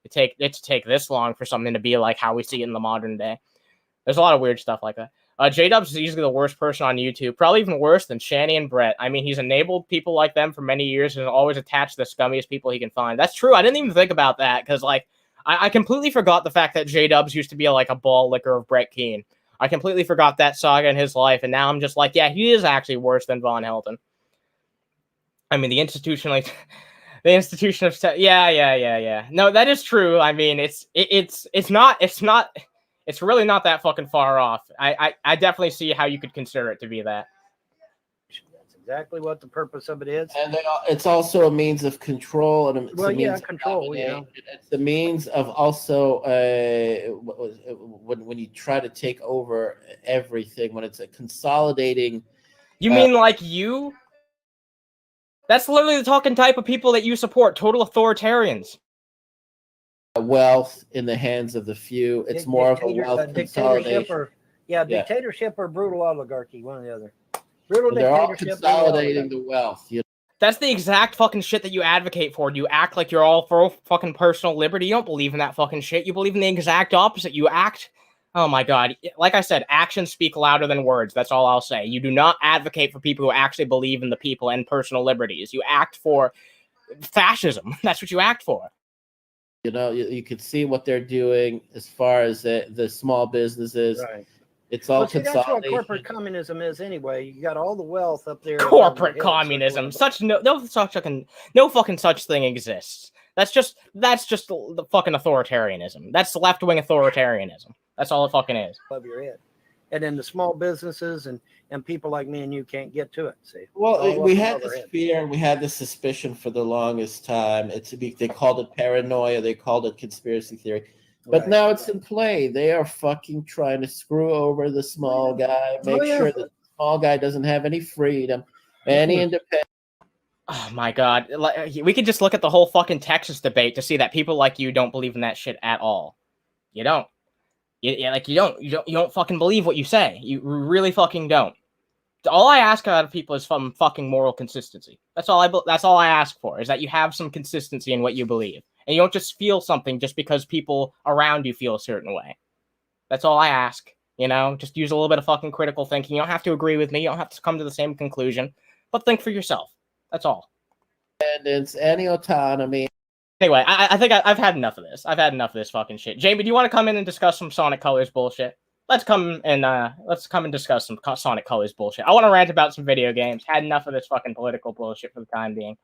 it to take this long for something to be like how we see it in the modern day. There's a lot of weird stuff like that. J-Dubs is easily the worst person on YouTube, probably even worse than Shanny and Brett. I mean, he's enabled people like them for many years and always attached to the scummiest people he can find. That's true. I didn't even think about that because, like, I completely forgot the fact that J-Dubs used to be like a ball licker of Brett Keane. I completely forgot that saga in his life, and now I'm just like, yeah, he is actually worse than Von Helton. I mean, the institution of yeah. No, that is true. I mean, it's really not that fucking far off. I definitely see how you could consider it to be that. That's exactly what the purpose of it is. And it's also a means of control, and it's a means control. It's a means of also when you try to take over everything, when it's a consolidating. You mean like you? That's literally the talking type of people that you support. Total authoritarians. Wealth in the hands of the few. It's more of a wealth consolidation. Dictatorship or brutal oligarchy, one or the other. Brutal They're all dictatorship. consolidating the wealth. You know? That's the exact fucking shit that you advocate for. You act like you're all for fucking personal liberty. You don't believe in that fucking shit. You believe in the exact opposite. You act. Oh my god. Like I said, actions speak louder than words. That's all I'll say. You do not advocate for people who actually believe in the people and personal liberties. You act for fascism. That's what you act for. You know, you could see what they're doing as far as the small businesses. Right. It's all consolidation. That's what corporate communism is anyway. You got all the wealth up there. Corporate communism. No fucking such thing exists. That's just the fucking authoritarianism. That's left-wing authoritarianism. That's all it fucking is. Above your head. And then the small businesses and people like me and you can't get to it. See? Well, we had this fear and we had this suspicion for the longest time. They called it paranoia. They called it conspiracy theory. But now it's in play. They are fucking trying to screw over the small guy, make sure that the small guy doesn't have any freedom, any independence. Oh my god. We could just look at the whole fucking Texas debate to see that people like you don't believe in that shit at all. You don't. You don't fucking believe what you say. You really fucking don't. All I ask out of people is some fucking moral consistency. That's all I ask for, is that you have some consistency in what you believe. And you don't just feel something just because people around you feel a certain way. That's all I ask. You know, just use a little bit of fucking critical thinking. You don't have to agree with me. You don't have to come to the same conclusion. But think for yourself. That's all. Independence, any autonomy. Anyway, I think I've had enough of this. I've had enough of this fucking shit. Jamie, do you want to come in and discuss some Sonic Colors bullshit? Let's come and discuss some Sonic Colors bullshit. I want to rant about some video games. Had enough of this fucking political bullshit for the time being.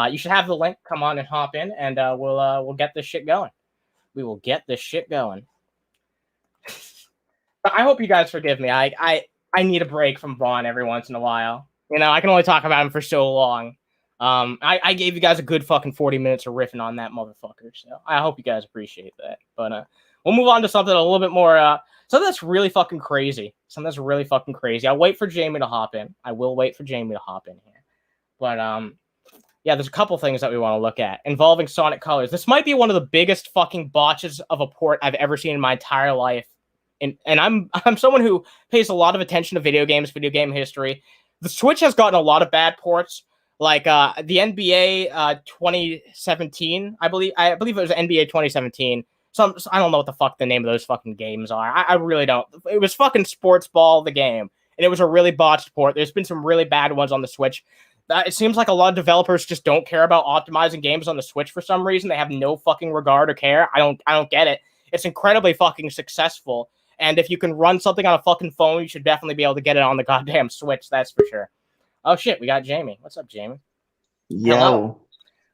You should have the link. Come on and hop in, and we'll get this shit going. We will get this shit going. But I hope you guys forgive me. I need a break from Vaughn every once in a while. You know, I can only talk about him for so long. I gave you guys a good fucking 40 minutes of riffing on that motherfucker, so I hope you guys appreciate that. But we'll move on to something a little bit more, something that's really fucking crazy. Something that's really fucking crazy. I'll wait for Jamie to hop in. I will wait for Jamie to hop in here. But, yeah, there's a couple things that we want to look at involving Sonic Colors. This might be one of the biggest fucking botches of a port I've ever seen in my entire life. And I'm someone who pays a lot of attention to video games, video game history. The Switch has gotten a lot of bad ports. Like the NBA 2017, I believe it was NBA 2017. So I don't know what the fuck the name of those fucking games are. I really don't. It was fucking Sports Ball, the game, and it was a really botched port. There's been some really bad ones on the Switch. It seems like a lot of developers just don't care about optimizing games on the Switch for some reason. They have no fucking regard or care. I don't get it. It's incredibly fucking successful, and if you can run something on a fucking phone, you should definitely be able to get it on the goddamn Switch. That's for sure. Oh shit, we got Jamie. What's up, Jamie? Yo. Hello.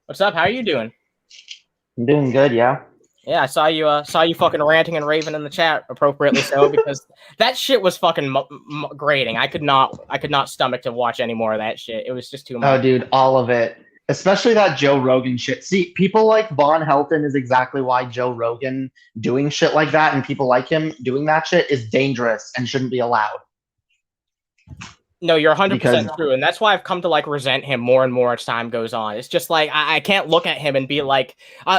What's up? How are you doing? I'm doing good, yeah. Yeah, I saw you fucking ranting and raving in the chat, appropriately so, because that shit was fucking grating. I could not stomach to watch any more of that shit. It was just too much. Oh, dude, all of it. Especially that Joe Rogan shit. See, people like Von Helton is exactly why Joe Rogan doing shit like that and people like him doing that shit is dangerous and shouldn't be allowed. No, you're 100% true, and that's why I've come to like resent him more and more as time goes on. It's just like I can't look at him and be like,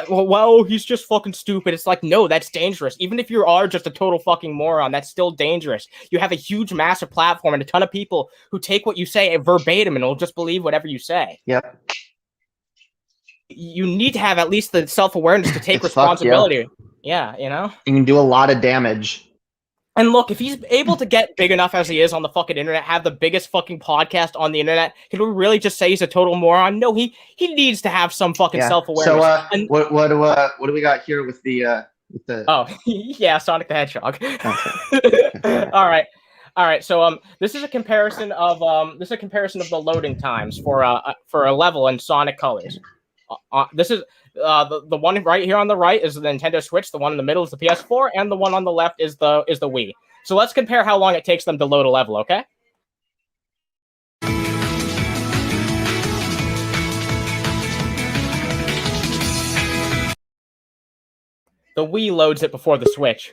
well, he's just fucking stupid. It's like, no, that's dangerous. Even if you are just a total fucking moron, that's still dangerous. You have a huge, massive platform and a ton of people who take what you say verbatim and will just believe whatever you say. Yep. You need to have at least the self-awareness to take responsibility. Yeah, you know? You can do a lot of damage. And look, if he's able to get big enough as he is on the fucking internet, have the biggest fucking podcast on the internet, can we really just say he's a total moron? No, he needs to have some fucking self-awareness. So, what do we got here with the Oh, yeah, Sonic the Hedgehog. Okay. All right. So this is a comparison of the loading times for a level in Sonic Colors. This is the one right here on the right is the Nintendo Switch. The one in the middle is the PS4, and the one on the left is the Wii. So let's compare how long it takes them to load a level. Okay. The Wii loads it before the Switch.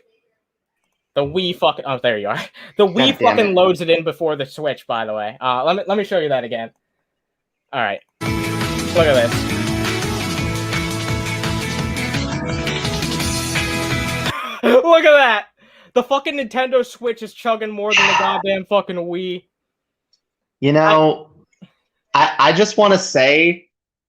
The Wii fucking... Oh, there you are. The Wii God damn fucking it. loads it in before the Switch, by the way. Let me show you that again. All right. Look at this. Look at that! The fucking Nintendo Switch is chugging more than the goddamn fucking Wii. You know, I just want to say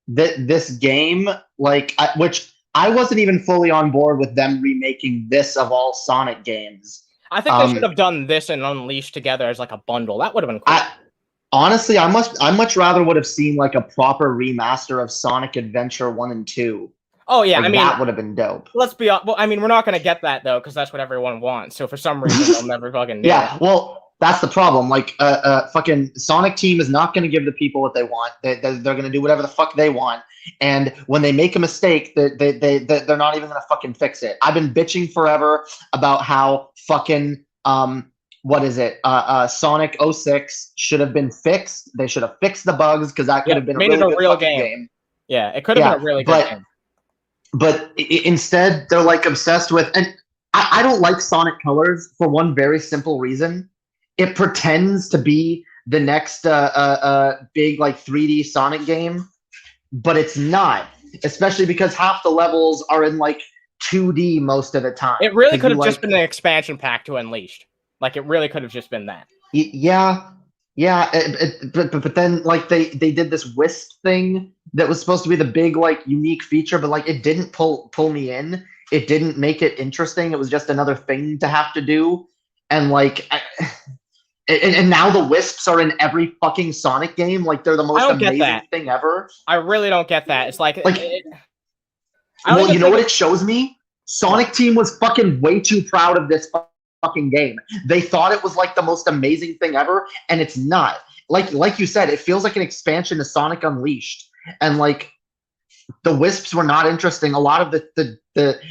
that this game, like, which I wasn't even fully on board with them remaking this of all Sonic games. I think they should have done this and Unleashed together as like a bundle. That would have been cool. Honestly, I much rather would have seen like a proper remaster of Sonic Adventure 1 and 2. Oh yeah, Like, I mean that would have been dope. Let's be well. I mean, we're not gonna get that though, because that's what everyone wants. So for some reason, they'll never fucking do Yeah, it. well, that's the problem. Like, fucking Sonic Team is not going to give the people what they want. They're going to do whatever the fuck they want. And when they make a mistake, they're not even going to fucking fix it. I've been bitching forever about how fucking what is it? Sonic 06 should have been fixed. They should have fixed the bugs because that could have been made a it really a good real fucking game. Yeah, it could have been a really good game. But instead, they're like obsessed with, and I don't like Sonic Colors for one very simple reason. It pretends to be the next big like 3D Sonic game, but it's not. Especially because half the levels are in like 2D most of the time. It really could have just been an expansion pack to Unleashed. Like it really could have just been that. Yeah. But then like they did this Wisp thing that was supposed to be the big like unique feature, but like it didn't pull me in. It didn't make it interesting. It was just another thing to have to do, and like. And now the Wisps are in every fucking Sonic game. Like they're the most amazing thing ever. I really don't get that. It's like well, you know what it shows me? Sonic Team was fucking way too proud of this fucking game. They thought it was like the most amazing thing ever, and it's not. Like you said, it feels like an expansion to Sonic Unleashed, and like the Wisps were not interesting. A lot of the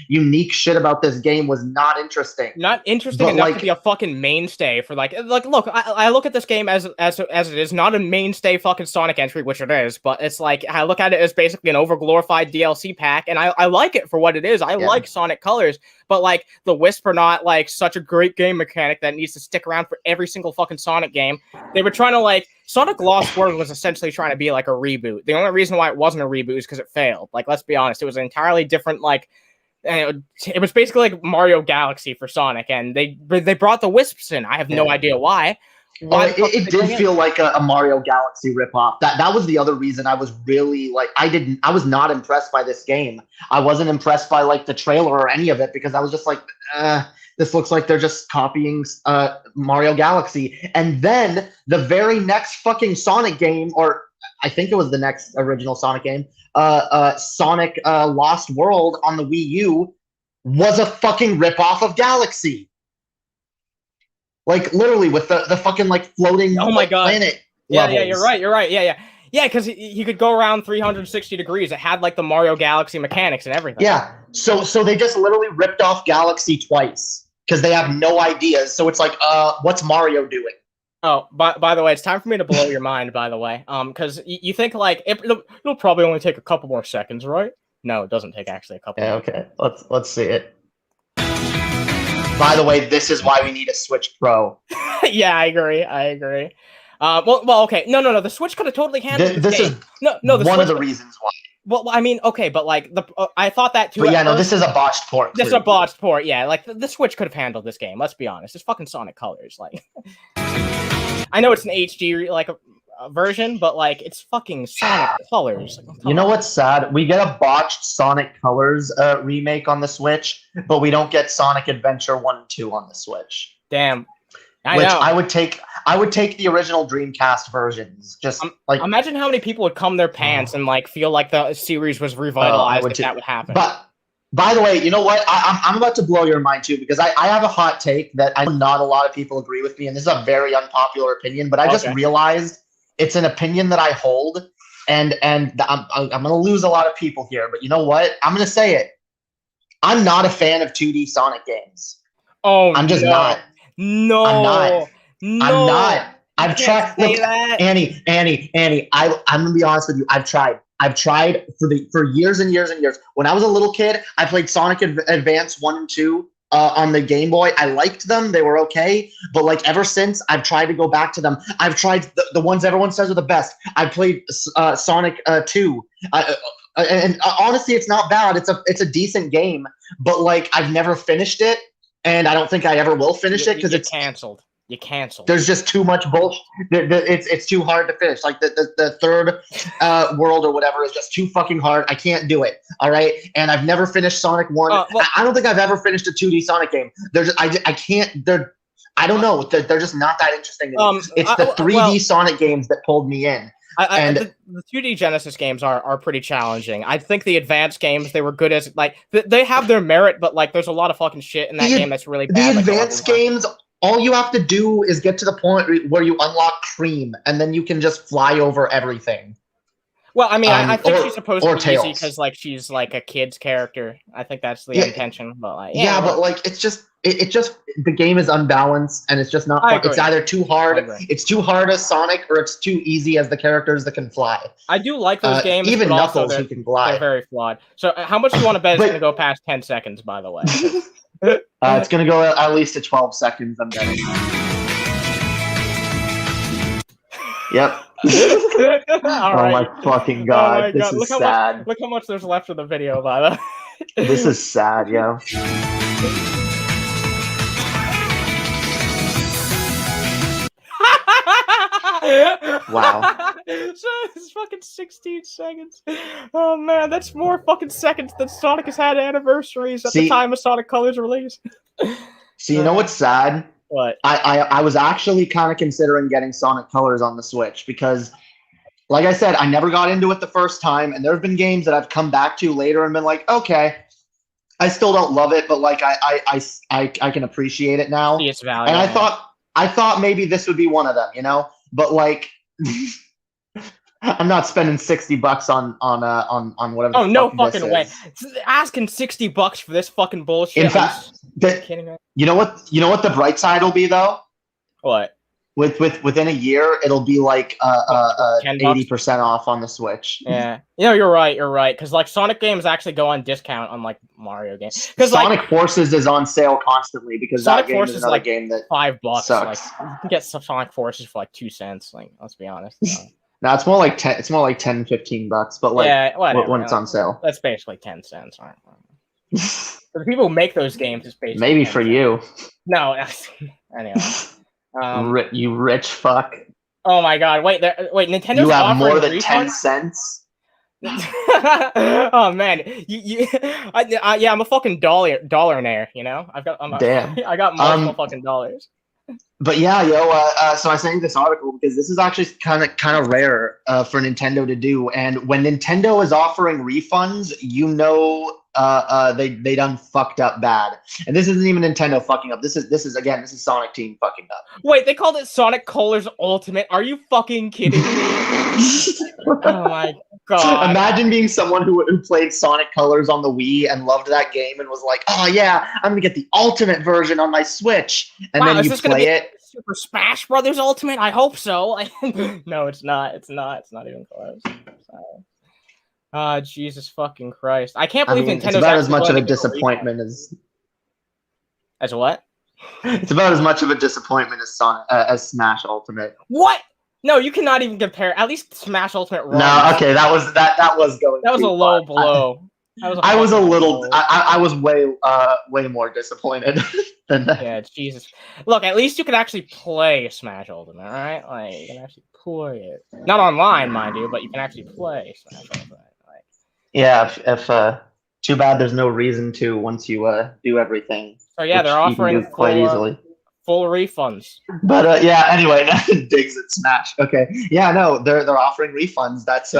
unique shit about this game was not interesting. Not interesting enough to be a fucking mainstay for like look, I look at this game as it is not a mainstay fucking Sonic entry, which it is, but it's like I look at it as basically an overglorified DLC pack, and I like it for what it is. I like Sonic Colors, but like the Wisp are not like such a great game mechanic that needs to stick around for every single fucking Sonic game. They were trying to like Sonic Lost World was essentially trying to be like a reboot. The only reason why it wasn't a reboot is because it failed. Like, let's be honest, it was an entirely different like. It was basically like Mario Galaxy for Sonic, and they brought the Wisps in. I have no idea why. It did feel like a Mario Galaxy ripoff. That was the other reason I was really like I was not impressed by this game. I wasn't impressed by like the trailer or any of it because I was just like, this looks like they're just copying Mario Galaxy. And then the very next fucking Sonic game, or I think it was the next original Sonic game, Sonic Lost World on the Wii U was a fucking ripoff of Galaxy. Like literally with the fucking like floating planet levels. Yeah, you're right. Yeah, because he could go around 360 degrees. It had like the Mario Galaxy mechanics and everything. Yeah, so they just literally ripped off Galaxy twice because they have no ideas. So it's like, what's Mario doing? Oh, by the way, it's time for me to blow your mind, by the way. Because you think, like, it'll probably only take a couple more seconds, right? No, it doesn't take actually a couple more. Okay. Let's see it. By the way, this is why we need a Switch Pro. Yeah, I agree. Well, okay. No. The Switch could have totally handled this game. is one of the reasons why. Well, I mean, okay, but like I thought that too. But yeah, no, this is a botched port. This is a botched port. Yeah, like the Switch could have handled this game. Let's be honest. It's fucking Sonic Colors. Like, I know it's an HD like a version, but like it's fucking Sonic Colors. Like, you know what's sad? We get a botched Sonic Colors remake on the Switch, but we don't get Sonic Adventure 1 and 2 on the Switch. Damn. Which I would take the original Dreamcast versions. Just like imagine how many people would cum their pants and like feel like the series was revitalized if that would happen. But by the way, you know what? I'm about to blow your mind too because I have a hot take that I know not a lot of people agree with me, and this is a very unpopular opinion. But I just realized it's an opinion that I hold, and I'm gonna lose a lot of people here. But you know what? I'm gonna say it. I'm not a fan of 2D Sonic games. Oh, I'm just not. No, I'm not. I've tried. say Look, that. Annie. I'm gonna be honest with you. I've tried for years and years and years. When I was a little kid, I played Sonic Advance 1 and 2 on the Game Boy. I liked them; they were okay. But like ever since, I've tried to go back to them. I've tried the ones everyone says are the best. I played Sonic 2. And honestly, it's not bad. It's a decent game, but like I've never finished it, and I don't think I ever will finish it because it's canceled. You canceled. There's just too much bullshit. It's too hard to finish. Like the third world or whatever is just too fucking hard. I can't do it. All right, and I've never finished Sonic 1. I don't think I've ever finished a 2D Sonic game. I can't. I don't know. They're just not that interesting. It's the 3D Sonic games that pulled me in. The 2D Genesis games are pretty challenging. I think the advanced games, they were good as like they have their merit, but like there's a lot of fucking shit in that game that's really bad. The advanced games, all you have to do is get to the point where you unlock Cream, and then you can just fly over everything. Well, I mean, I think she's supposed to be Tails. easy because like she's like a kid's character. I think that's the intention. But like, but like it's just the game is unbalanced, and it's just not fun. It's either too hard, it's too hard as Sonic, or it's too easy as the characers that can fly. I do like those games, even but Knuckles also who can fly. They're very flawed. So, how much do you want to bet it's going to go past 10 seconds? By the way, it's going to go at least to 12 seconds. I'm betting. Yep. Oh my fucking god, this is sad. Look how much there's left of the video, by the way. This is sad, yo. Wow. So it's fucking 16 seconds. Oh man, that's more fucking seconds than Sonic has had anniversaries at the time of Sonic Colors release. So you know what's sad? What? I was actually kind of considering getting Sonic Colors on the Switch because, like I said, I never got into it the first time, and there have been games that I've come back to later and been like, okay, I still don't love it, but like I can appreciate it now. See its value. And I thought maybe this would be one of them, you know? But like I'm not spending $60 on whatever. Oh no fucking way! Asking $60 for this fucking bullshit. In fact, you know what the bright side will be though? What? Within a year, it'll be like 80% off on the Switch. Yeah, you're right. Because like Sonic games actually go on discount on like Mario games. Because Sonic Forces is on sale constantly because Sonic that game Forces is another like game that $5. sucks. Like you can get some Sonic Forces for like 2 cents. Like let's be honest. No, it's more like 10. It's more like $10-15, but like when it's on sale. That's basically 10 cents. For the people who make those games, it's basically maybe for you. No, anyway. You rich fuck. Oh my god! Wait, Nintendo's you have more than refunds? 10 cents. Oh man, yeah, I'm a fucking dollar-naire, you know. Damn. I got multiple fucking dollars. But yeah, so I sent you this article because this is actually kind of rare for Nintendo to do, and when Nintendo is offering refunds, you know, they done fucked up bad. And this isn't even Nintendo fucking up. This is Sonic Team fucking up. Wait, they called it Sonic Colors Ultimate. Are you fucking kidding me? Oh my god! Imagine being someone who played Sonic Colors on the Wii and loved that game and was like, "Oh yeah, I'm gonna get the Ultimate version on my Switch," and then you play it. Super Smash Brothers Ultimate? I hope so. No, it's not. It's not even close. Jesus fucking Christ! I can't believe Nintendo's it's about as much of a disappointment as what? It's about as much of a disappointment as Smash Ultimate. What? No, you cannot even compare. At least Smash Ultimate. No, okay, that was going. That was a low blow. I was way more disappointed than that. Yeah, Jesus. Look, at least you can actually play Smash Ultimate, all right? Like you can actually play it. Not online, mind you, but you can actually play Smash Ultimate. Like. Yeah, if too bad there's no reason to once you do everything. So yeah, they're offering quite easily. Full refunds. But yeah, anyway, digs at Smash. Okay, yeah, no, they're offering refunds. That's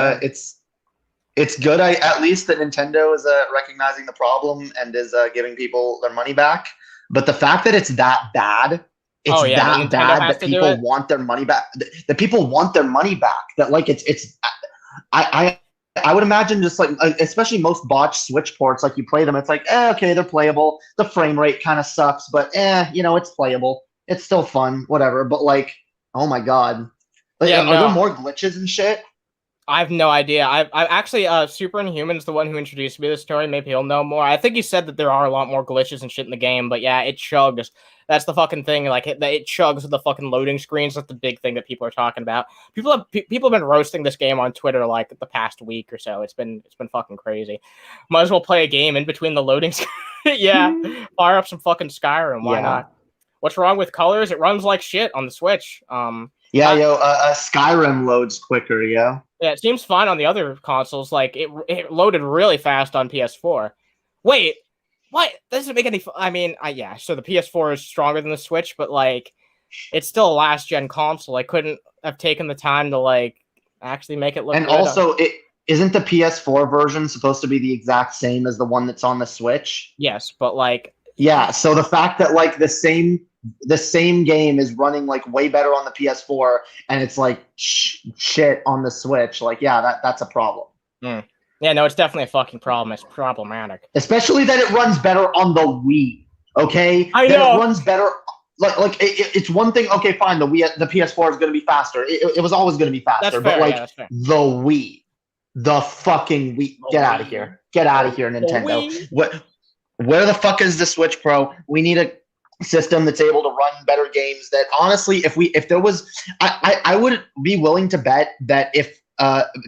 it's good. At least that Nintendo is recognizing the problem and is giving people their money back. But the fact that it's that bad, that bad that people want their money back. That people want their money back. That like I would imagine just like especially most botched Switch ports, like you play them, it's like okay, they're playable. The frame rate kind of sucks, but it's playable. It's still fun, whatever. But like Oh my god. Like, Yeah, are there no. more glitches and shit? I have no idea. I actually Super Inhuman's the one who introduced me to the story. Maybe he'll know more. I think he said that there are a lot more glitches and shit in the game, but yeah, it chugs. That's the fucking thing. Like it chugs with the fucking loading screens. That's the big thing that people are talking about. People have been roasting this game on Twitter like the past week or so. It's been fucking crazy. Might as well play a game in between the loading screens. Yeah, fire up some fucking Skyrim. Why not? What's wrong with colors? It runs like shit on the Switch. Yeah, Skyrim loads quicker, yo. Yeah, it seems fine on the other consoles. Like it loaded really fast on PS4. Wait, what? That doesn't make any. I mean, yeah. So the PS4 is stronger than the Switch, but like, it's still a last gen console. I couldn't have taken the time to like actually make it look. And good. also, it isn't the PS4 version supposed to be the exact same as the one that's on the Switch? Yes, but like. Yeah. So the fact that like the same game is running like way better on the PS4 and it's like shit on the Switch, like that's a problem. Yeah, no, it's definitely a fucking problem. It's problematic, especially that it runs better on the Wii. Okay, I know that it runs better. Like it's one thing. Okay, fine. The PS4 is going to be faster. It was always going to be faster. But like the Wii, the fucking Wii. Get out of here. Get out of here, Nintendo. Where the fuck is the Switch Pro? We need a system that's able to run better games. That honestly, if there was, I would be willing to bet that if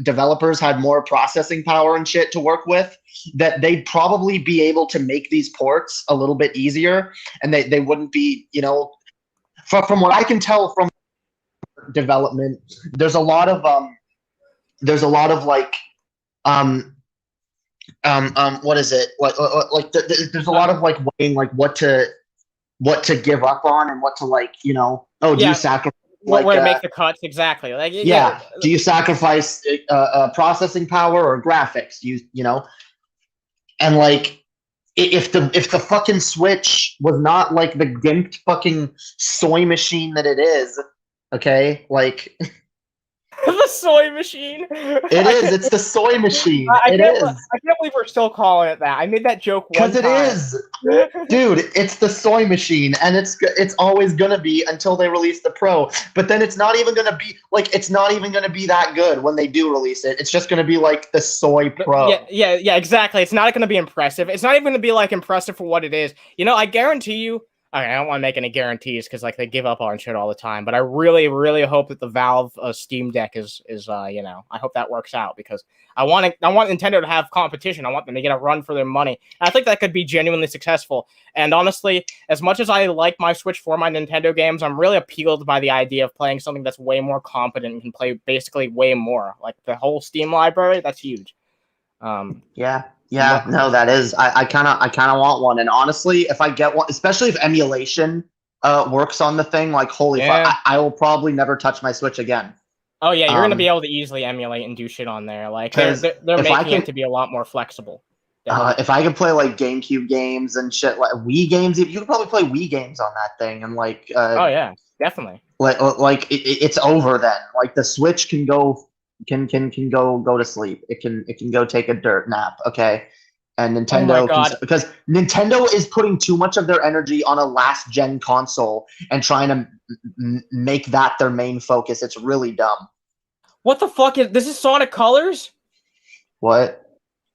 developers had more processing power and shit to work with, that they'd probably be able to make these ports a little bit easier, and they wouldn't be, from what I can tell from development, there's a lot of like what is it, like there's a lot of like weighing like what to give up on and what to like, do you sacrifice where to make the cuts exactly? Like do you sacrifice processing power or graphics? And like if the fucking Switch was not like the gimped fucking soy machine that it is, okay, like the soy machine. It is. It's the soy machine. I can't believe we're still calling it that. I made that joke because it is, dude. It's the soy machine, and it's always gonna be until they release the Pro. But then it's not even gonna be like that good when they do release it. It's just gonna be like the soy Pro. Yeah, exactly. It's not gonna be impressive. It's not even gonna be like impressive for what it is. I guarantee you. Okay, I don't want to make any guarantees because like they give up on shit all the time, but I really, really hope that the Valve Steam Deck is I hope that works out because I want Nintendo to have competition. I want them to get a run for their money. And I think that could be genuinely successful. And honestly, as much as I like my Switch for my Nintendo games, I'm really appealed by the idea of playing something that's way more competent and can play basically way more. Like the whole Steam library, that's huge. Yeah, no, that is. I kind of want one, and honestly, if I get one, especially if emulation works on the thing, like holy fuck, I will probably never touch my Switch again. Oh yeah, you're gonna be able to easily emulate and do shit on there. Like they're making it to be a lot more flexible. If I could play like GameCube games and shit, like Wii games, you could probably play Wii games on that thing, and like. Oh yeah, definitely. Like it's over then. Like the Switch can go. Can go to sleep. It can go take a dirt nap, okay? And Nintendo because Nintendo is putting too much of their energy on a last gen console and trying to make that their main focus. It's really dumb. What the fuck this is Sonic Colors? What?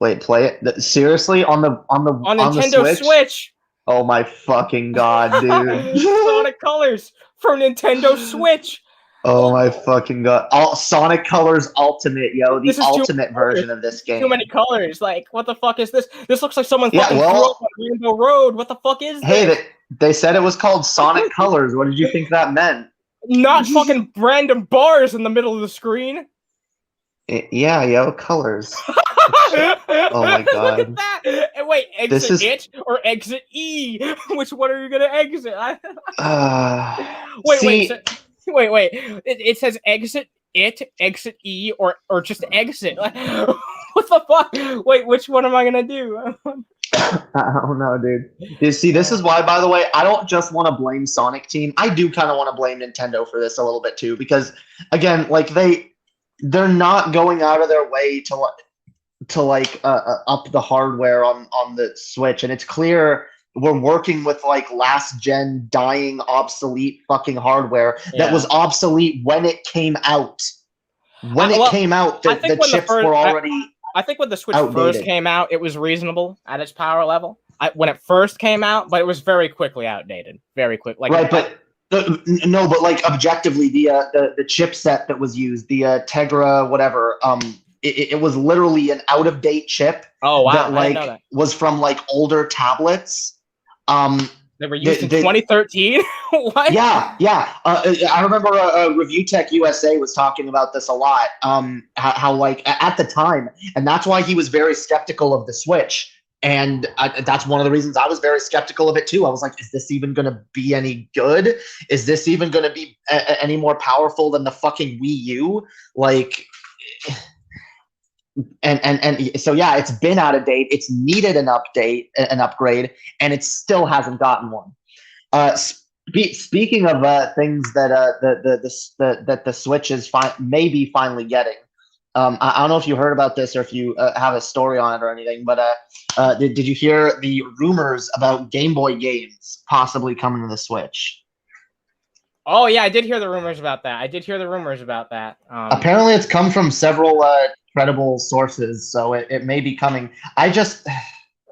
Wait, play it seriously on Nintendo Switch? Oh my fucking god, dude! Sonic Colors for Nintendo Switch. Oh my fucking god! Sonic Colors Ultimate, yo, the ultimate version of this game. Too many colors. Like, what the fuck is this? This looks like someone fucking threw up on Rainbow Road. What the fuck is this? Hey, they said it was called Sonic Colors. What did you think that meant? Not fucking random bars in the middle of the screen. Yeah, yo, colors. Oh my god! Look at that. Wait, exit it or exit E? Which one are you gonna exit? Wait. It says exit it, exit E, or just exit. Like, what the fuck? Wait, which one am I gonna do? I don't know, dude. You see, this is why, by the way, I don't just want to blame Sonic Team. I do kind of want to blame Nintendo for this a little bit too, because again, like they're not going out of their way to up the hardware on the Switch, and it's clear were working with like last gen dying obsolete fucking hardware that was obsolete when it came out. When it came out, the chips were already I think when the Switch outdated. first came out, it was reasonable at its power level. When it first came out, but it was very quickly outdated. Very quick. Like, right, but no, but like objectively, the chipset that was used, the Tegra whatever, it was literally an out of date chip. Oh wow, that I like didn't know that. was from like older tablets. They were used in 2013. What? Yeah. I remember Review Tech USA was talking about this a lot. How like at the time, and that's why he was very skeptical of the Switch. And that's one of the reasons I was very skeptical of it too. I was like, is this even going to be any good? Is this even going to be any more powerful than the fucking Wii U? Like, and so yeah, it's been out of date. It's needed an upgrade, and it still hasn't gotten one. Speaking of things that the Switch is maybe finally getting. I don't know if you heard about this or if you have a story on it or anything, but did you hear the rumors about Game Boy games possibly coming to the Switch? Oh yeah, I did hear the rumors about that. Apparently, it's come from several credible sources, so it may be coming. Okay,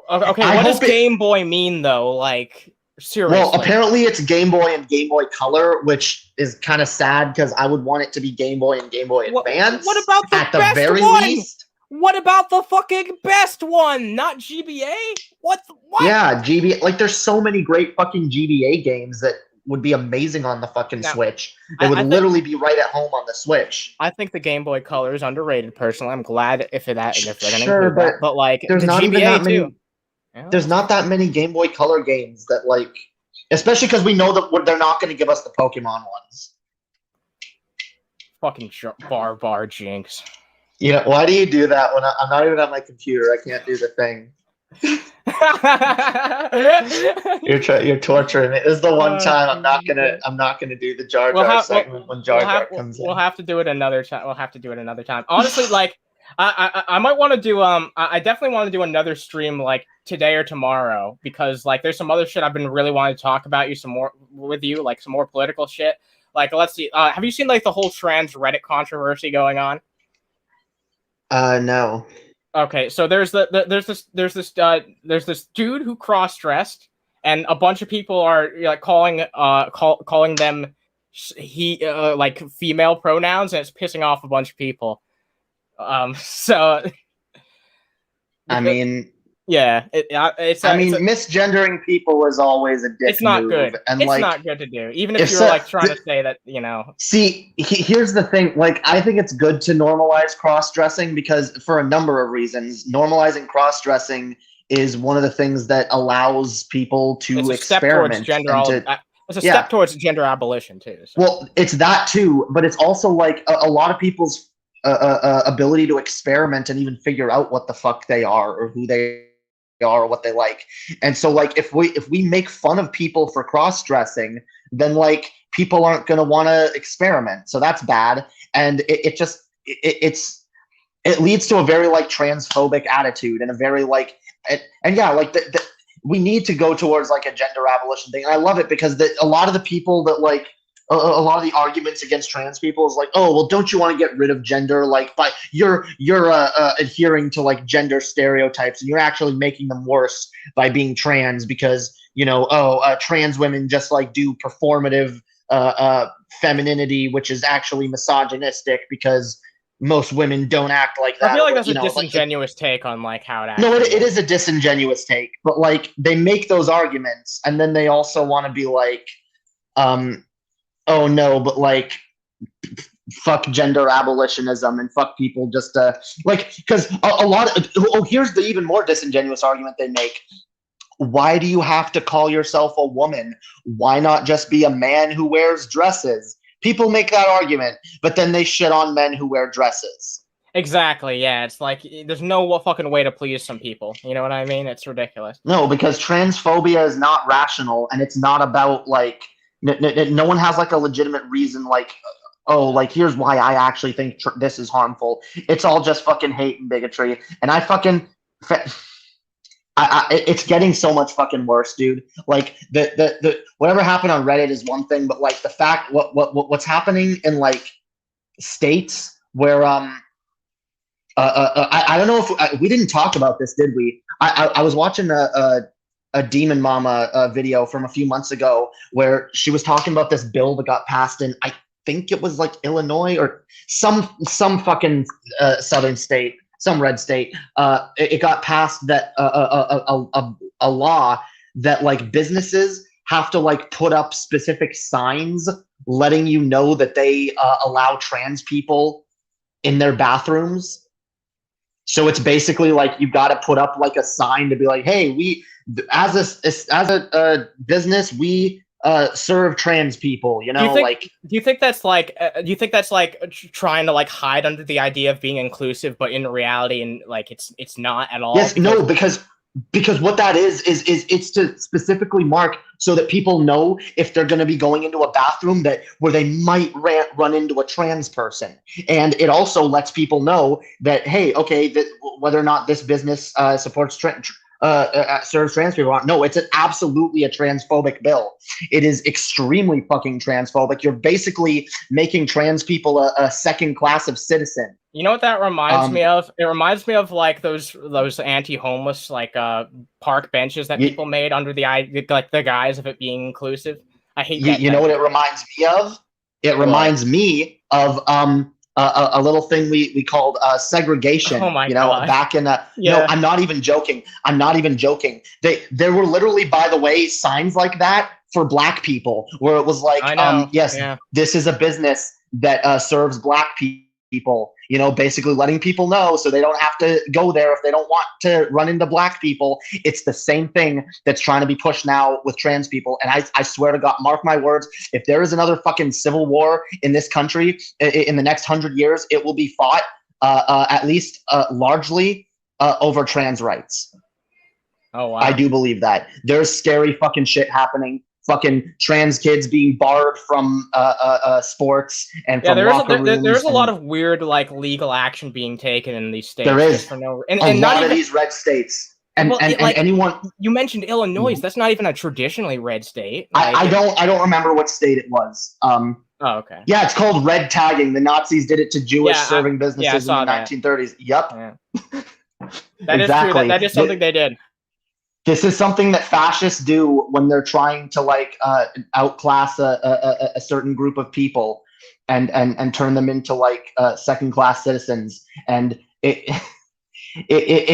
what does Game Boy mean though? Like, seriously? Well, apparently it's Game Boy and Game Boy Color, which is kind of sad because I would want it to be Game Boy and Game Boy Advance. What about the at the best very one? least? What about the fucking best one? Not GBA? What? Yeah, GBA. Like, there's so many great fucking GBA games that would be amazing on the fucking Switch. They would literally be right at home on the Switch. I think the Game Boy Color is underrated. Personally, I'm glad if they're sure, but like there's the not GBA even that too. many. There's not that many Game Boy Color games that like, especially because we know that they're not going to give us the Pokemon ones. Fucking bar jinx. Yeah, why do you do that when I'm not even on my computer? I can't do the thing. You're torturing me. This is the one time I'm not gonna do the Jar Jar segment when Jar Jar comes in. We'll have to do it another time. Honestly, like I might want to do I definitely want to do another stream like today or tomorrow, because like there's some other shit I've been really wanting to talk about some more political shit. Like, let's see. Have you seen like the whole trans Reddit controversy going on? No. Okay, so there's this dude who cross-dressed, and a bunch of people are like calling them like female pronouns, and it's pissing off a bunch of people. So I mean, yeah, misgendering people is always a dick It's not move, good. and it's like, not good to do, even if you're like trying to say that, you know. See, here's the thing. Like, I think it's good to normalize cross-dressing because for a number of reasons. Normalizing cross-dressing is one of the things that allows people to experiment. It's a step towards gender abolition too. So. Well, it's that too, but it's also like a lot of people's ability to experiment and even figure out what the fuck they are or who they are or what they like. And so like if we make fun of people for cross-dressing, then like people aren't going to want to experiment. So that's bad. And it leads to a very like transphobic attitude and a very like and yeah, like we need to go towards like a gender abolition thing. And I love it because a lot of the people that like a lot of the arguments against trans people is like, oh, well, don't you want to get rid of gender? Like, but you're adhering to like gender stereotypes, and you're actually making them worse by being trans because, you know, trans women just like do performative femininity, which is actually misogynistic because most women don't act like that. I feel like that's a disingenuous take on like how it actually No, it is a disingenuous take, but like they make those arguments and then they also want to be like, oh no, but like fuck gender abolitionism and fuck people just like, because a lot of here's the even more disingenuous argument they make. Why do you have to call yourself a woman? Why not just be a man who wears dresses? People make that argument, but then they shit on men who wear dresses. Exactly, yeah. It's like there's no fucking way to please some people. You know what I mean? It's ridiculous. No, because transphobia is not rational, and it's not about like no one has like a legitimate reason like, oh, like here's why I actually think this is harmful. It's all just fucking hate and bigotry. And I fucking It's getting so much fucking worse, dude. Like the whatever happened on Reddit is one thing, but like the fact what's happening in like states where I don't know if we didn't talk about this, did we? I was watching a Demon Mama video from a few months ago where she was talking about this bill that got passed in, I think it was like Illinois or some fucking southern state, some red state. It got passed that a law that like businesses have to like put up specific signs letting you know that they allow trans people in their bathrooms. So it's basically like you've got to put up like a sign to be like, hey, we as a business we serve trans people. You know, do you think that's like trying to like hide under the idea of being inclusive, but in reality, and like it's not at all? Yes, no, because what that is it's to specifically mark so that people know if they're going to be going into a bathroom that where they might run into a trans person, and it also lets people know that hey, okay, that whether or not this business supports serves trans people. No, it's absolutely a transphobic bill. It is extremely fucking transphobic. You're basically making trans people a second class of citizen. You know what that reminds me of? It reminds me of like those anti-homeless like park benches that people made under the guise of it being inclusive. I hate that. You know what it reminds me of? It reminds me of a little thing we called segregation. Oh my God. Back in no, I'm not even joking. There were literally, by the way, signs like that for black people where it was like, this is a business that serves black people. You know, basically letting people know so they don't have to go there if they don't want to run into black people. It's the same thing that's trying to be pushed now with trans people. And I swear to God, mark my words, if there is another fucking civil war in this country in the next 100 years, it will be fought at least largely over trans rights. Oh, wow. I do believe that. There's scary fucking shit happening. Fucking trans kids being barred from sports and from locker rooms. There's a lot of weird like legal action being taken in these states. There is for no, and a lot of these red states. And anyone you mentioned Illinois, that's not even a traditionally red state. Like, I don't remember what state it was. Oh, okay. Yeah, it's called red tagging. The Nazis did it to Jewish serving businesses in the 1930s. Yep. Yeah. That is true. That is something they did. This is something that fascists do when they're trying to like outclass a certain group of people and turn them into like second class citizens, and it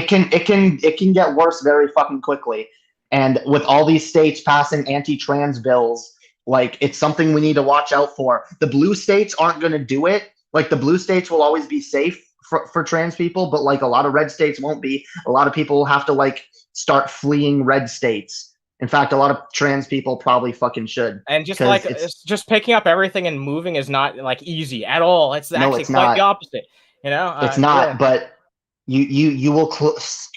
can get worse very fucking quickly. And with all these states passing anti-trans bills, like it's something we need to watch out for. The blue states aren't going to do it. Like the blue states will always be safe for trans people, but like a lot of red states won't be. A lot of people will have to like start fleeing red states. In fact, a lot of trans people probably fucking should. And just like it's just picking up everything and moving is not like easy at all. It's actually quite the opposite. You know, it's not. But you will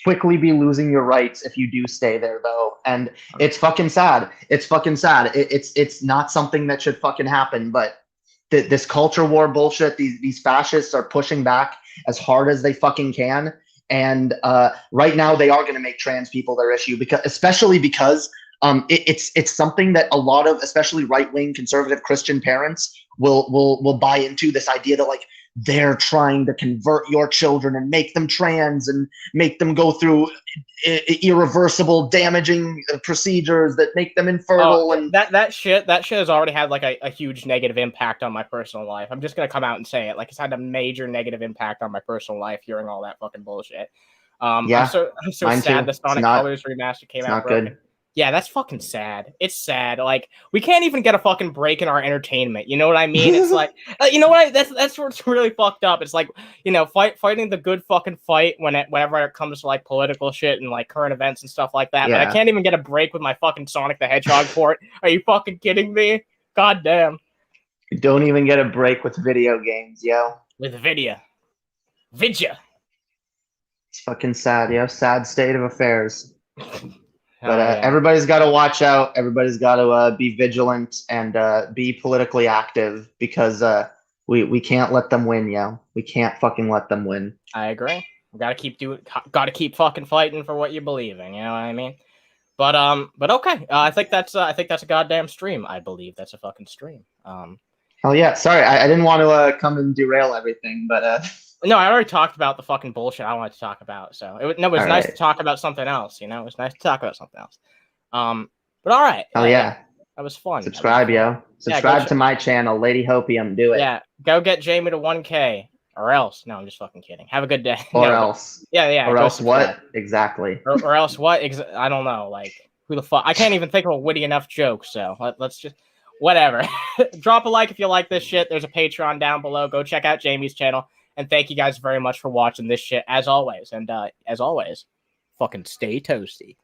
quickly be losing your rights if you do stay there, though. And it's fucking sad. It's fucking sad. It's not something that should fucking happen. But this culture war bullshit. These fascists are pushing back as hard as they fucking can. And right now they are going to make trans people their issue especially because it's something that a lot of especially right-wing conservative Christian parents will buy into, this idea that like they're trying to convert your children and make them trans and make them go through irreversible damaging procedures that make them infertile. And that shit has already had like a huge negative impact on my personal life. I'm just gonna come out and say it. Like it's had a major negative impact on my personal life hearing all that fucking bullshit. I'm so sad the Sonic Colors remaster came out broken. Good. Yeah, that's fucking sad. It's sad. Like we can't even get a fucking break in our entertainment. You know what I mean? It's like, you know what? That's what's really fucked up. It's like, you know, fighting the good fucking fight whenever it comes to like political shit and like current events and stuff like that. Yeah. But I can't even get a break with my fucking Sonic the Hedgehog port. Are you fucking kidding me? God damn. You don't even get a break with video games, yo. With Vidya. It's fucking sad, yo. Sad state of affairs. But everybody's got to watch out. Everybody's got to be vigilant and be politically active because we can't let them win, yo. We can't fucking let them win. I agree. We gotta keep fucking fighting for what you believe in. You know what I mean? But okay. I think that's a goddamn stream. I believe that's a fucking stream. Hell yeah. Sorry, I didn't want to come and derail everything, but No, I already talked about the fucking bullshit I wanted to talk about. So it was nice to talk about something else. You know, it was nice to talk about something else. But all right. Hell yeah. That was fun. Subscribe, yo. Subscribe to my channel, Lady Hopium. Do it. Yeah, go get Jamie to 1K, or else. No, I'm just fucking kidding. Have a good day. Or No, else. Yeah. Or else subscribe. what? Exactly. Or else what? I don't know. Like, who the fuck? I can't even think of a witty enough joke. So let's just whatever. Drop a like if you like this shit. There's a Patreon down below. Go check out Jamie's channel. And thank you guys very much for watching this shit as always. And as always, fucking stay toasty.